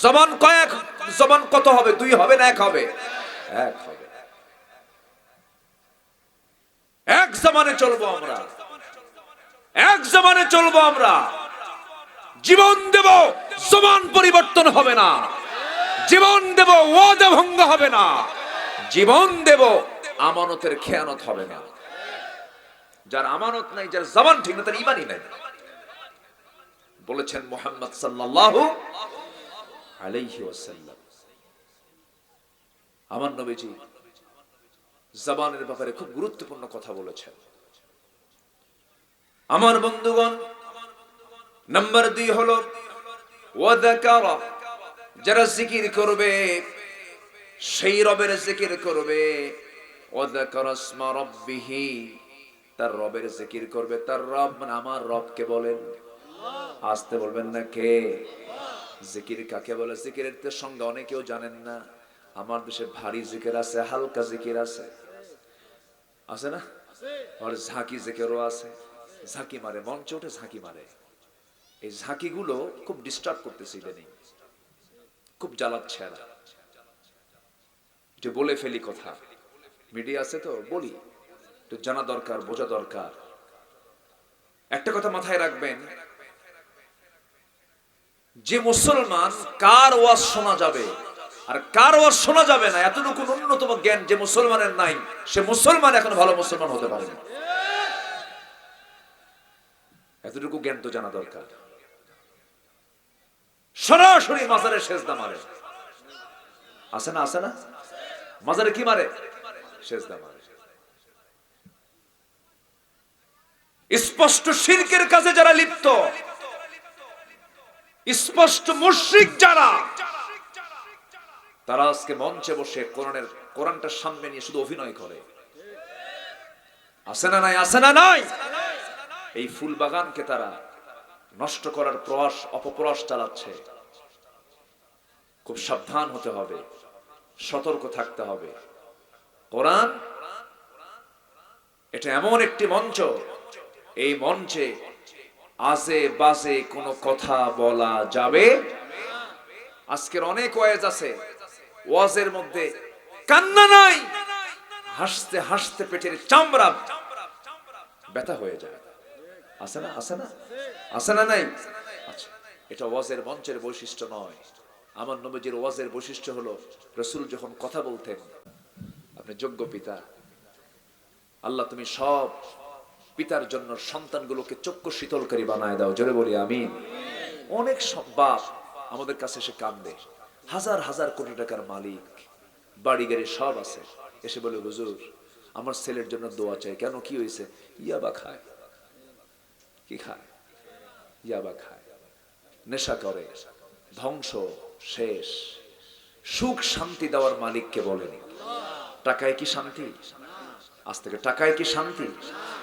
জবান কয়েক, জবান কত হবে? 2 হবে না 1 হবে? 1 হবে। এক জবানে চলবো আমরা, এক জবানে চলবো আমরা। জীবন দেব, জবান পরিবর্তন হবে না। জীবন দেব, ওয়াদা ভঙ্গ হবে না। জীবন দেব, আমানতের খেয়ানত হবে না। যার আমানত নাই, যার জবান ঠিক না, তার ঈমানই নাই। বলেছেন মুহাম্মদ সাল্লাল্লাহু আলাইহি ওয়াসাল্লাম। আমার নবীজি জবানের ব্যাপারে খুব গুরুত্বপূর্ণ কথা বলেছেন। আমার বন্ধুগণ, নাম্বার 2 হলো ওয়াযাকারা। যারা জিকির করবে, সেই রবের জিকির করবে। ওয়াযাকারা ইসমা রাব্বিহি, তার রবের জিকির করবে। তার রব মানে আমার রবকে বলেন। আসতে বলবেন না, কে? জিকির কাকে বলে? জিকিরের তো সংজ্ঞা অনেকেও জানেন না। আমার দেশে ভারী জিকির আছে, হালকা জিকির আছে, আছে না? আর ঝাঁকি জিকিরও আছে। ঝাঁকি মারে, মঞ্চে উঠে ঝাঁকি মারে। এই ঝাঁকিগুলো খুব ডিস্টার্ব করতেছে ইদানিং, খুব জ্বালাচ্ছে। যে বলে ফেলি কথা, মিডিয়া আছে তো বলি, তো জানা দরকার, বোঝা দরকার। একটা কথা মাথায় রাখবেন, যে মুসলমান কার ওয়াজ শোনা যাবে আর কারো শোনা যাবে না এতটুকু ন্যূনতম জ্ঞান যে মুসলমানের নাই, সে মুসলমান এখন ভালো মুসলমান হতে পারে না। এতটুকু জ্ঞান তো জানা দরকার। সরাসরি মাজারে সেজদা মারে, আছে না? আছে না? মাজারে কি মারে? সেজদা মারে। স্পষ্ট শিরকের কাজে যারা লিপ্ত, স্পষ্ট মুশরিক যারা, তারা আজকে মঞ্চে বসে কোরআনটার সামনে নিয়ে শুধু অভিনয় করে। আছে না নাই? আছে না নাই? এই ফুল বাগানকে তারা নষ্ট করার প্রয়াস, অপপ্রয়াস চালাচ্ছে। খুব সাবধান হতে হবে, সতর্ক থাকতে হবে। কোরআন এটা এমন একটি মঞ্চ, এই মঞ্চে আজে বাজে কোনো কথা বলা যাবে। আজকের অনেক ওয়াজ আছে, ওয়াজের মধ্যে কান্না নাই, হাসতে হাসতে পেটের চামড়া ব্যথা হয়ে যায়। আছে না? আছে না? আছে না নাই? আচ্ছা, এটা ওয়াজের মঞ্চের বৈশিষ্ট্য নয়। আমার নবীজির ওয়াজের বৈশিষ্ট্য হলো, রাসূল যখন কথা বলতেন, আপনি যোগ্য পিতা, আল্লাহ তুমি সব পিতার জন্য সন্তানগুলোকে চক্ষু শীতলকারী বানায় দাও, জোরে বলি আমিন। অনেক সব বাপ আমাদের কাছে এসে কান্দে, হাজার হাজার কোটি টাকার মালিক, বাড়ি গাড়ি সব আছে, এসে বলে হুজুর আমার ছেলের জন্য দোয়া চাই। কেন, কি হয়েছে? ইয়াবা খায়। কি খায়? ইয়াবা খায়, নেশা করে, ধ্বংস শেষ। সুখ শান্তি দেওয়ার মালিককে বলেন, টাকায় কি শান্তি? আজ থেকে টাকায় কি শান্তি?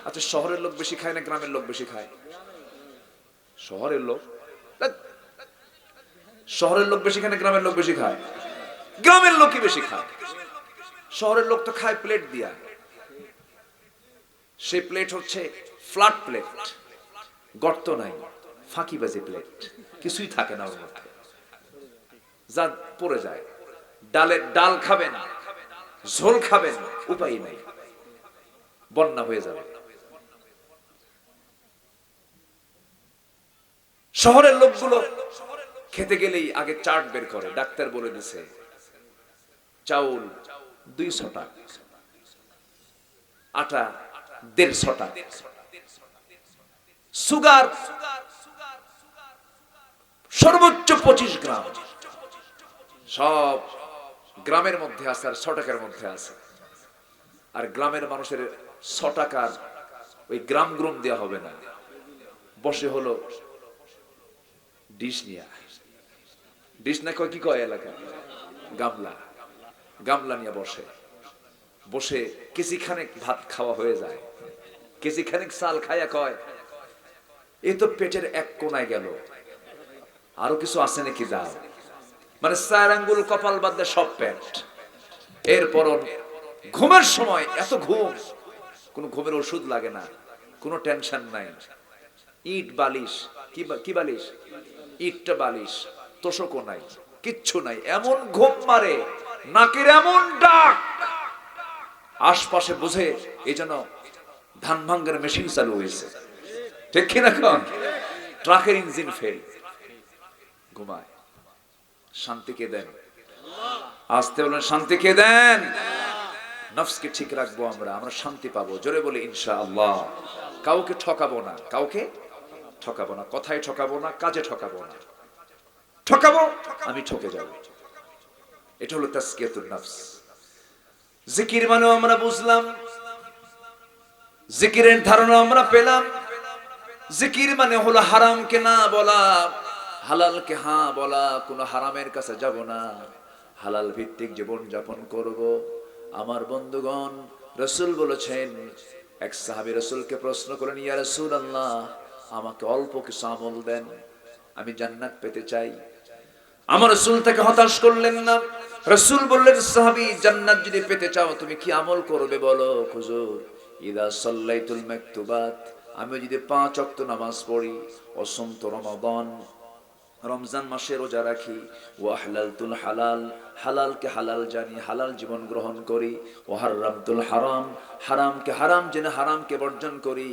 আচ্ছা, শহরের লোক বেশি খায় না গ্রামের লোক বেশি খায়? শহরের লোক, শহরের লোক বেশি খায় না গ্রামের লোক বেশি খায়? গ্রামের লোকই বেশি খায়। শহরের লোক তো খায় প্লেট দিয়া, সেই প্লেট হচ্ছে ফ্ল্যাট প্লেট, গর্ত নাই, ফাঁকিবাজি প্লেট, কিছুই থাকে না ওর মধ্যে, যা পড়ে যায়। ডাল খাবেন, ঝোল খাবেন, উপায় নাই, বন্যা হয়ে যাবে। শহরের লোকগুলো খেতে গেলেই আগে চার্ট বের করে, ডাক্তার বলে দিছে চাউল 200 টাকা, আটা 150 টাকা, সুগার সর্বোচ্চ 25 গ্রাম। সব গ্রামের মধ্যে আছে আর 100 টাকার মধ্যে আছে। আর গ্রামের মানুষের 100 টাকার ওই গ্রাম গ্রুম দেওয়া হবে না, বসে হলো ডিশ নিয়া, ডিশ না কয়, কি কয় এলাকা, গামলা, গামলা নিয়ে বসে বসে কেজি খানেক ভাত খাওয়া হয়ে যায়, কেজি খানেক চাল খায়া কয় এই তো পেটের এক কোনায় গেল, আরো কিছু আছে নাকি দাও। মানে 4 আঙ্গুল কপাল বাদ দিয়ে সব পেট। এরপর ঘুমের সময় এত ঘুম, কোন ঘুমের ওষুধ লাগে না, কোনো টেনশন নাই, ইট বালিশ, কি বালিশ, ইটটা বালিশ, তোষকও নাই, কিচ্ছু নাই, এমন ঘুম মারে, নাকের এমন ডাক, আশপাশে বুঝে এই জন্য ধান ভাঙ্গার মেশিন চালু হয়েছে, ঠিক কিনা কোন, ট্রাকের ইঞ্জিন ফেল, ঘুমায়। শান্তি কে দেন? আসতে বলেন, শান্তি কে দেন? নফসকে ঠিক রাখবো, আমরা শান্তি পাবো, জোরে বলি ইনশাআল্লাহ। কাউকে ঠকাবো না, কাউকে ঠকাবো না, কথায় ঠকাবো না, কাজে ঠকাবো না। ঠকাবো আমি ঠকে যাব। এটা হলো তাসকিয়াতুন নফস। জিকির মানে আমরা বুঝলাম, জিকিরের ধারণা আমরা পেলাম। জিকির মানে হলো হারামকে না বলা, হালালকে হ্যাঁ বলা, কোনো হারামের কাছে যাব না, হালাল ভিত্তিক জীবন যাপন করব। আমার বন্ধুগণ, রাসূল বলেছেন, এক সাহাবী রাসূলকে প্রশ্ন করেন, ইয়া রাসূলুল্লাহ, আমাকে অল্প কিছু আমল দেন, আমি জান্নাত পেতে চাই। আমার রাসূল তাকে হতাশ করলেন না। রাসূল বললেন, সাহাবী, জান্নাত যদি পেতে চাও তুমি কি আমল করবে বলো। হুজুর, ইদা সাল্লাইতুল মাকতুবাত, আমি যদি 5 ওয়াক্ত নামাজ পড়ি, অসন্ত রমাদান, রমজান মাসে রোজা রাখি, ওয়া হালালতুল হালাল, হালালকে হালাল জানি, হালাল জীবন গ্রহণ করি, ওয়া হারামতুল হারাম, হারামকে হারাম জেনে হারামকে বর্জন করি,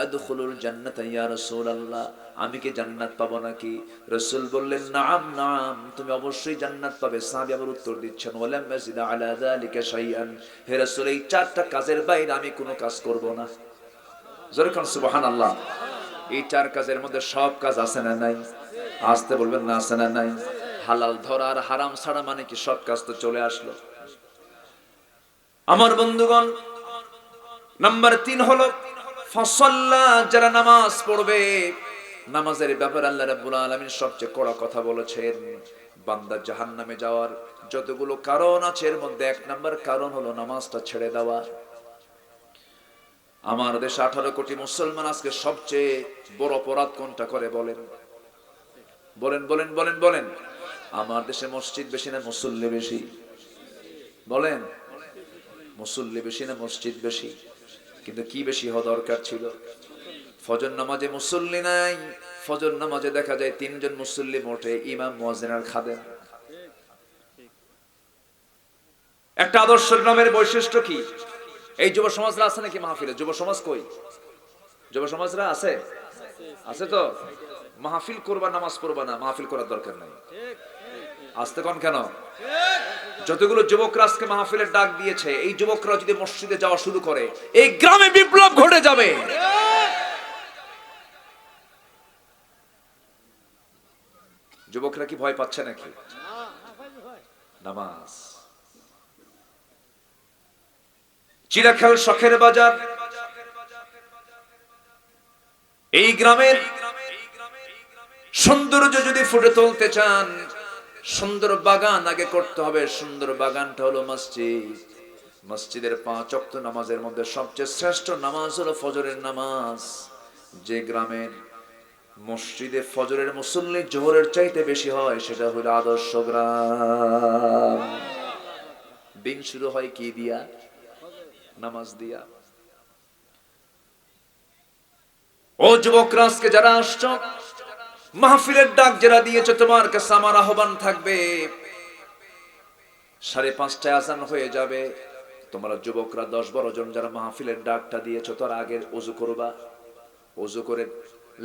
আদখুলুল জান্নাতা ইয়া রাসূলুল্লাহ, আমি কি জান্নাত পাবো নাকি? রাসূল বললেন নাম নাম, তুমি অবশ্যই জান্নাত পাবে। সাহাবী আবার উত্তর দিচ্ছেন ওয়ালাম ইয়াজিদ আলা যালিকা শাইআন, হে রাসূল এই চারটা কাজের বাইরে আমি কোনো কাজ করব না। জোরে কোন সুবহানাল্লাহ। এই চার কাজের মধ্যে সব কাজ আছে না নাই? আসতে বলবেন না আছে না নাই? হালাল ধরা আর হারাম ছাড়া মানে কি সব কাজ তো চলে আসলো। আমার বন্ধুগণ, নাম্বার 3 হলো ফাসাল্লা, যারা নামাজ পড়বে। নামাজের ব্যাপারে আল্লাহ রাব্বুল আলামিন সবচেয়ে কড়া কথা বলেছেন। বান্দা জাহান্নামে যাওয়ার যতগুলো কারণ আছে এর মধ্যে 1 নাম্বার কারণ হলো নামাজটা ছেড়ে দেওয়া। আমার দেশে 18 কোটি মুসলমান, আজকে সবচেয়ে বড় অপরাধ কোনটা করে বলেন? বলেন বলেন বলেন বলেন। আমার দেশে মসজিদ বেশি না মুসল্লি বেশি? বলেন, মুসল্লি বেশি না মসজিদ বেশি? কিন্তু কি বেশি হওয়া দরকার ছিল? ফজর নামাজে মুসল্লি নাই। ফজর নামাজে দেখা যায় 3 জন মুসল্লি মোটে, ইমাম, মুয়াজ্জিন আর খাদেম। একটা আদর্শ গ্রামের বৈশিষ্ট্য কি? এই যুব সমাজরা আছে নাকি মাহফিলে? যুব সমাজ কই? যুব সমাজরা আছে? আছে তো? মাহফিল করবা, নামাজ পড়বা না, মাহফিল করার দরকার নাই। আসতে কোন কেন? যতগুলো যুবকরা আজকে মাহফিলের ডাক দিয়েছে, এই যুবকরা যদি মসজিদে যাওয়া শুরু করে, এই গ্রামে বিপ্লব ঘটে যাবে। যুবকরা কি ভয় পাচ্ছে নাকি? নামাজ। চিড়াখাল শখের বাজার, এই গ্রামের সৌন্দর্য যদি ফুটে তুলতে চান, সুন্দর বাগান আগে করতে হবে। সুন্দর বাগানটা হলো মসজিদ। মসজিদের 5 ওয়াক্ত নামাজের মধ্যে সবচেয়ে শ্রেষ্ঠ নামাজ হলো ফজরের নামাজ। যে গ্রামের মসজিদে ফজরের মুসল্লি জোহরের চাইতে বেশি হয়, সেটা হলো আদর্শ গ্রাম। দিন শুরু হয় কি দিয়া? নামাজ দিয়া। ও যুবকরা, আজকে যারা আসছো, মাহফিলের ডাক যারা দিয়েছো, তোমার কাছে আমার আহ্বান থাকবে, 5:30টায় আজান হয়ে যাবে। তোমরা যুবকরা 10-12 জন যারা মাহফিলের ডাকটা দিয়েছো, তারা আগে ওযু করবা। ওযু করে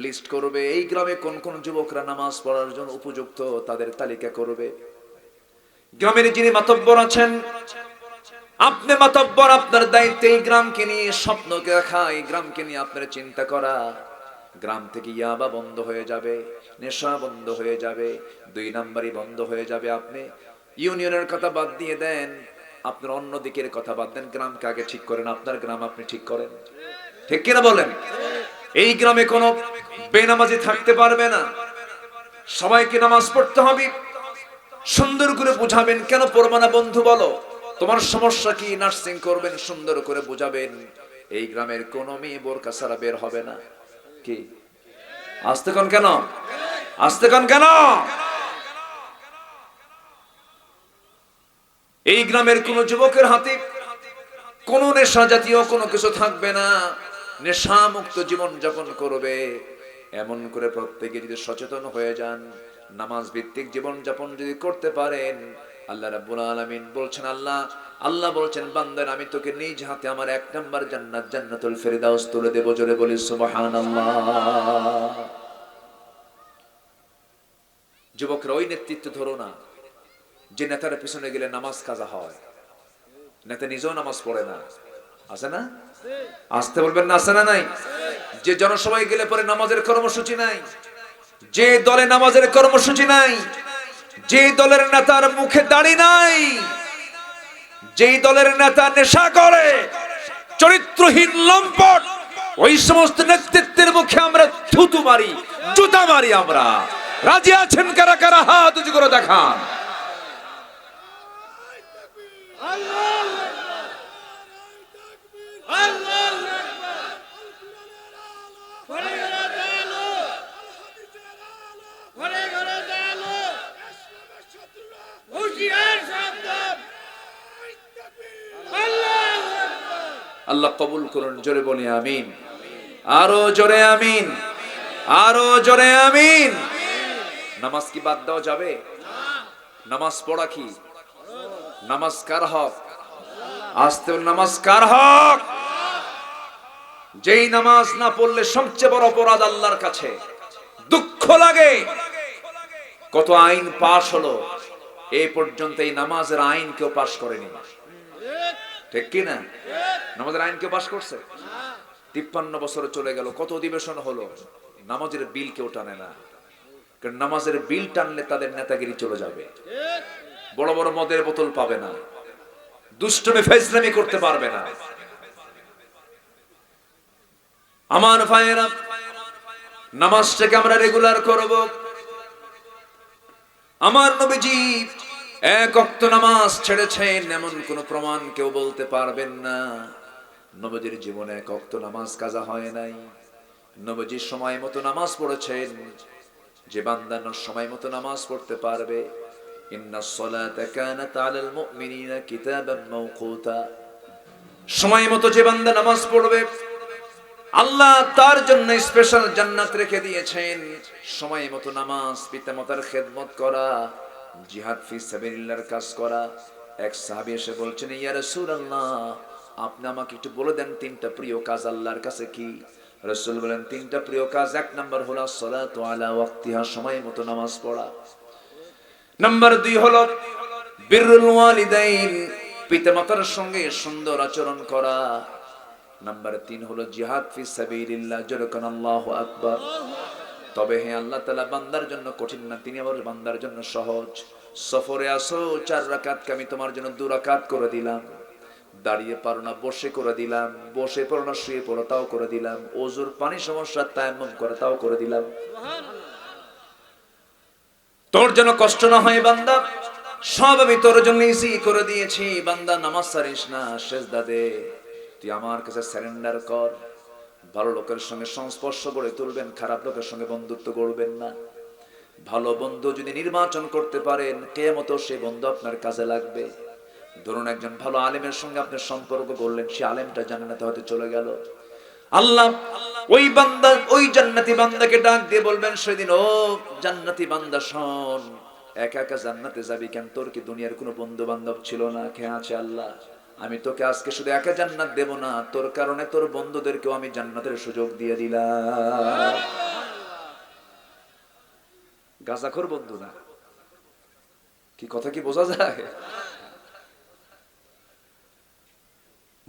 লিস্ট করবে এই গ্রামে কোন কোন যুবকরা নামাজ পড়ার জন্য উপযুক্ত, তাদের তালিকা করবে। গ্রামের যিনি মাতব্বর আছেন, আপনি মাতব্বর, আপনার দায়িত্ব এই গ্রামকে নিয়ে স্বপ্নকে দেখা, এই গ্রামকে নিয়ে আপনার চিন্তা করা। গ্রাম থেকে ইয়াবা বন্ধ হয়ে যাবে, নেশা বন্ধ হয়ে যাবে, 2 নাম্বারই বন্ধ হয়ে যাবে। আপনি ইউনিয়নের কথা বাদ দিয়ে দেন, আপনার অন্য দিকের কথা বাদ দেন, গ্রামকে আগে ঠিক করেন। আপনার গ্রাম আপনি ঠিক করেন, ঠিক কিনা বলেন? এই গ্রামে কোনো বেনামাজি থাকতে পারবে না। সবাইকে নামাজ পড়তে হবে। সুন্দর করে বুঝাবেন, কেন পড়বে না বন্ধু বলো, তোমার সমস্যা কি? নার্সিং করবেন, সুন্দর করে বুঝাবেন। এই গ্রামের কোন মেয়ে বোরকা ছাড়া বের হবে না। কি আসতে কোন কেন? আসতে কোন কেন? এই গ্রামের কোন যুবকের হাতে কোন নেশা জাতীয় কোনো কিছু থাকবে না। নেশা মুক্ত জীবন যাপন করবে। এমন করে প্রত্যেকে যদি সচেতন হয়ে যান, নামাজ ভিত্তিক জীবন যাপন যদি করতে পারেন, আল্লাহ রাব্বুল আলামিন বলছেন, আল্লাহ বলছেন, বান্দার আমি তোকে নিজ হাতে আমার 1 নাম্বার জান্নাত, জান্নাতুল ফেরদাউস তুলে দেব। জোরে বলি সুবহানাল্লাহ। যুবকরা, ওই নেতৃত্ব ধরো না যে নেতার পিছনে গেলে নামাজ কাজা হয়। নেতা নিজেও নামাজ পড়ে না, আছে না? আসতে বলবেন না, আছে না নাই? যে জনসভায় গেলে পরে নামাজের কর্মসূচি নাই, যে দলে নামাজের কর্মসূচি নাই, যে দলের নেতার মুখে দাড়ি নাই, যেই দলের নেতা নেশা করে, চরিত্রহীন লম্পট, ওই সমস্ত নেতৃত্বের মুখে আমরা থুতু মারি, জুতা মারি। আমরা রাজি আছেন কারা কারা? হাত উঁচু করে দেখান। আল্লাহ কবুল করুন। জোরে বলি আমিন। আরো জোরে আমিন, আরো জোরে আমিন। নামাজ কি বাদ দেওয়া যাবে? নামাজ পড়া কি? নামাজ কার হক? আসতে নামাজ কার হক? যেই নামাজ না পড়লে সবচেয়ে বড় অপরাধ আল্লাহর কাছে। দুঃখ লাগে। কত আইন পাশ হলো, এই পর্যন্ত এই নামাজের আইন কেউ পাশ করেনি। ঠিক কি না? নামাজের আইন কেউ পাশ করছে? 53 বছর চলে গেল, কত অধিবেশন হলো, নামাজের বিল কেউ টানে না। কারণ নামাজের বিল টানলে তাদের নেতাগিরি চলে যাবে, বড় বড় মদের বোতল পাবে না, দুষ্টুমি ফাইজলামি করতে পারবে না। আমার ভাইয়েরা, নামাজটাকে আমরা রেগুলার করব। আমার নবীজি এক ওয়াক্ত নামাজ ছেড়েছেন এমন কোন প্রমাণ কেউ বলতে পারবেন না। নবীজির জীবনে এক ওয়াক্ত নামাজ কাজা হয় নাই। নবীজি সময় মতো নামাজ পড়েছেন। যে বান্দা সময় মতো নামাজ পড়তে পারবে, ইন্নাস সালাতা কানাত আলাল মুমিনিনা কিতাবান মাওকুতা, সময় মতো যে বান্দা নামাজ পড়বে আল্লাহ তার জন্য স্পেশাল জান্নাত রেখে দিয়েছেন। সময় মতো নামাজ, পিতামাতার খেদমত করা, জিহাদ ফি সাবিলিল্লাহর কাজ করা। এক সাহাবী এসে বলছেন, ইয়া রাসূলুল্লাহ, আপনি আমাকে একটু বলে দেন তিনটা প্রিয় কাজ আল্লাহর কাছে কি? রাসূল বলেন, তিনটা প্রিয় কাজ, এক নাম্বার হলো সালাতু আলা ওয়াক্তিহা, সময় মতো নামাজ পড়া। নাম্বার 2 হলো বিররুল ওয়ালিদাইন, পিতামাতার সঙ্গে সুন্দর আচরণ করা। নাম্বার 3 হলো জিহাদ ফি সাবিলিল্লাহ, যেরকম আল্লাহু আকবার। তবে হে আল্লাহ তাআলা বান্দার জন্য কঠিন না, তিনি আবার বান্দার জন্য সহজ। সফরে আসো, 4 রাকাতকে আমি তোমার জন্য 2 রাকাত করে দিলাম। দাঁড়িয়ে পারো না, বসে করে দিলাম। বসে পারো না, শুয়ে পড়ো, তাও করে দিলাম। ওযুর পানি সমস্যা, তায়াম্মুম করে, তাও করে দিলাম। তোর জন্য কষ্ট না হয় বান্দা, সব আমি তোর জন্য ইজি করে দিয়েছি। বান্দা নামাজ ছাড়িস না, সেজদা দে, তুই আমার কাছে সারেন্ডার কর। ভালো লোকের সঙ্গে সংস্পর্শ গড়ে তুলবেন, খারাপ লোকের সঙ্গে বন্ধুত্ব গড়বেন না। ভালো বন্ধু যদি নির্বাচন করতে পারেন, কিয়ামতেও সেই বন্ধু আপনার কাজে লাগবে। ধরুন একজন ভালো আলেমের সঙ্গে আপনার সম্পর্ক গড়লেন, সে আলেমটা জান্নাতে হয়তো চলে গেল। আল্লাহ ওই বান্দা, ওই জান্নাতি বান্দাকে ডাক দিয়ে বলবেন সেদিন, ও জান্নাতি বান্দা শোন, একা একা জান্নাতে যাবি কেন? তোর কি দুনিয়ার কোনো বন্ধু বান্ধব ছিল না? কে আছে? আল্লাহ, আমি তোকে আজকে শুধু একা জান্নাত দেব না, তোর কারণে তোর বন্ধুদেরকেও আমি জান্নাতের সুযোগ দিয়ে দিলাম। গাঁজাখোর বন্ধু না, কি কথা কি বোঝা যায়?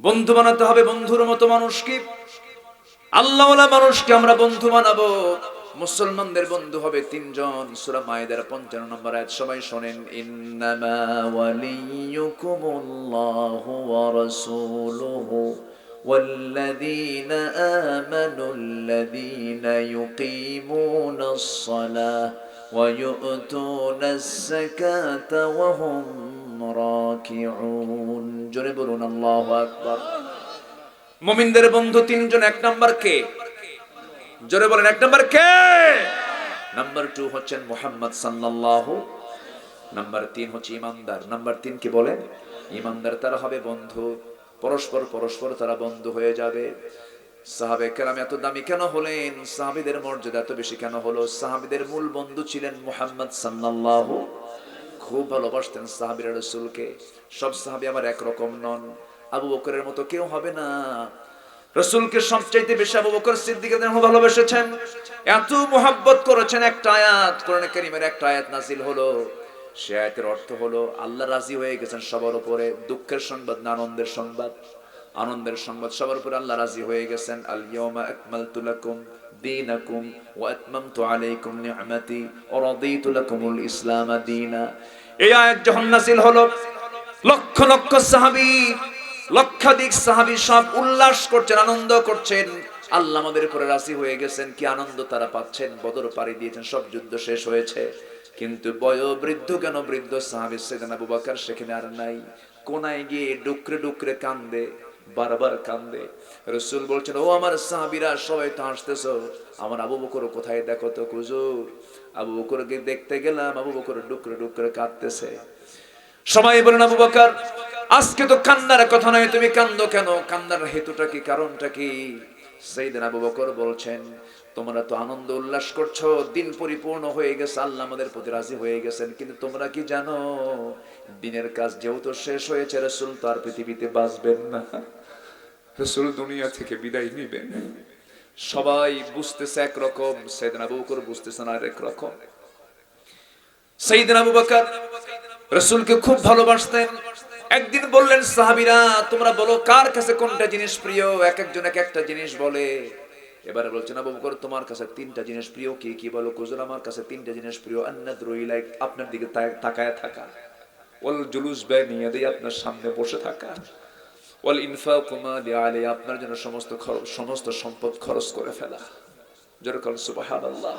বন্ধু বানাতে হবে বন্ধুর মতো মানুষকে, আল্লাহওয়ালা মানুষকে আমরা বন্ধু বানাবো। মুসলমানদের বন্ধু হবে 3 জন। সূরা মায়েদার 55 নম্বর আয়াত সবাই শুনেন, ইন্নামা ওয়ালিয়ুকুমুল্লাহু ওয়া রাসূলুহু ওয়াল্লাযীনা আমানুল্লাযীনা ইউকিমুনাস সালাহ ওয়া ইউতুনাস যাকাতা ওয়া হুম রাকিউন। জোরে বলুন আল্লাহু আকবার। মুমিনদের বন্ধু 3 জন। 1 নাম্বার কে? জোরে বলেন, 1 নাম্বার কে? নাম্বার 2 হচ্ছেন মুহাম্মদ সাল্লাল্লাহু। নাম্বার 3 হচ্ছে ইমানদার। নাম্বার 3 কি বলেন? ইমানদার। তারা হবে বন্ধু, পরস্পর তারা বন্ধু হয়ে যাবে। সাহাবে কেরাম এত দামি কেন হলেন? সাহাবীদের মর্যাদা এত বেশি কেন হলো? সাহাবীদের মূল বন্ধু ছিলেন মুহাম্মদ সাল্লাল্লাহু। খুব ভালোবাসতেন সাহাবীরা রাসূলকে। সব সাহাবী আবার একরকম নন। আবু বকরের মতো কেউ হবে না। রাসূলকে সবচাইতে বেশি আবু বকর সিদ্দিক রাদিয়াল্লাহু ভালোবেসেছেন, এত মুহাব্বত করেছেন। একটা আয়াত, কোরআনে কারীমের একটা আয়াত নাযিল হলো, সে আয়াতের অর্থ হলো আল্লাহ রাজি হয়ে গেছেন সবার উপরে। দুঃখের সংবাদ না আনন্দের সংবাদ? আনন্দের সংবাদ, সবার উপরে আল্লাহ রাজি হয়ে গেছেন। আল ইয়াউমা আকমালতু লাকুম দীনাকুম ওয়া আতমামতু আলাইকুম নি'মাতি ওয়া রাদিতু লাকুমুল ইসলাম দীনা। এই আয়াত যখন নাযিল হলো, লক্ষ লক্ষ সাহাবী, লক্ষাধিক সাহাবী সব উল্লাস করছেন, আনন্দ করছেন। আল্লাহ আমাদের উপরে রাজি হয়ে গেছেন। কি আনন্দ তারা পাচ্ছেন! বদর পাড়ি দিয়েছেন, সব যুদ্ধ শেষ হয়েছে। কিন্তু বয়োবৃদ্ধ কেন বৃদ্ধ সাহাবী সাইয়েদনা আবু বকর সেখানে আর নাই। কোনায় গিয়ে ডুকরে ডুকরে কান্দে, বারবার কান্দে। রাসূল বলছেন, ও আমার সাহাবীরা, সবাই তো হাসতেছো, আমার আবু বকর কোথায়? দেখো তো হুজুর। আবু বকরকে দেখতে গেলাম, আবু বকর ডুকরে ডুকরে কাঁদতেছে। সবাই বলেন, আবু বকর আজকে তো কান্নার কথা নয়, তুমি কান্দো কেন? কান্নার হেতুটা কি, কারণটা কি? সাইয়েদনা আবু বকর বলছেন, তোমরা তো আনন্দ উল্লাস করছো, দিন পরিপূর্ণ হয়ে গেছে, আল্লাহ আমাদের প্রতি রাজি হয়ে গেছেন। কিন্তু তোমরা কি জানো, দিনের কাজ যেহেতু শেষ হয়েছে, রাসূল তো আর পৃথিবীতে বাঁচবেন না। রাসূল দুনিয়া থেকে বিদায় নেবেন। সবাই বুঝতেছে একরকম, সাইয়েদনা আবু বকর বুঝতেছেন আরেক রকম। সাইয়েদনা আবু বকর রাসূলকে খুব ভালোবাসতেন। একদিন বললেন, সাহাবীরা তোমরা বলো কার কাছে কোনটা জিনিস প্রিয়? এক একজন এক একটা জিনিস বলে। এবারে বলছেন, আবু বকর তোমার কাছে তিনটা জিনিস প্রিয়। কি কি বলো? হুজুর আমার কাছে তিনটা জিনিস প্রিয়। আন্নাদরু ইলাইক, আপনার দিকে তাকায় থাকা। ওয়াল জুলুস বাইনা ইয়াদাই, আপনার সামনে বসে থাকা। ওয়াল ইনফাকু মালি আলাইহি, আপনার জন্য সমস্ত সম্পদ খরচ করে ফেলা। জোরে বলেন সুবহানাল্লাহ।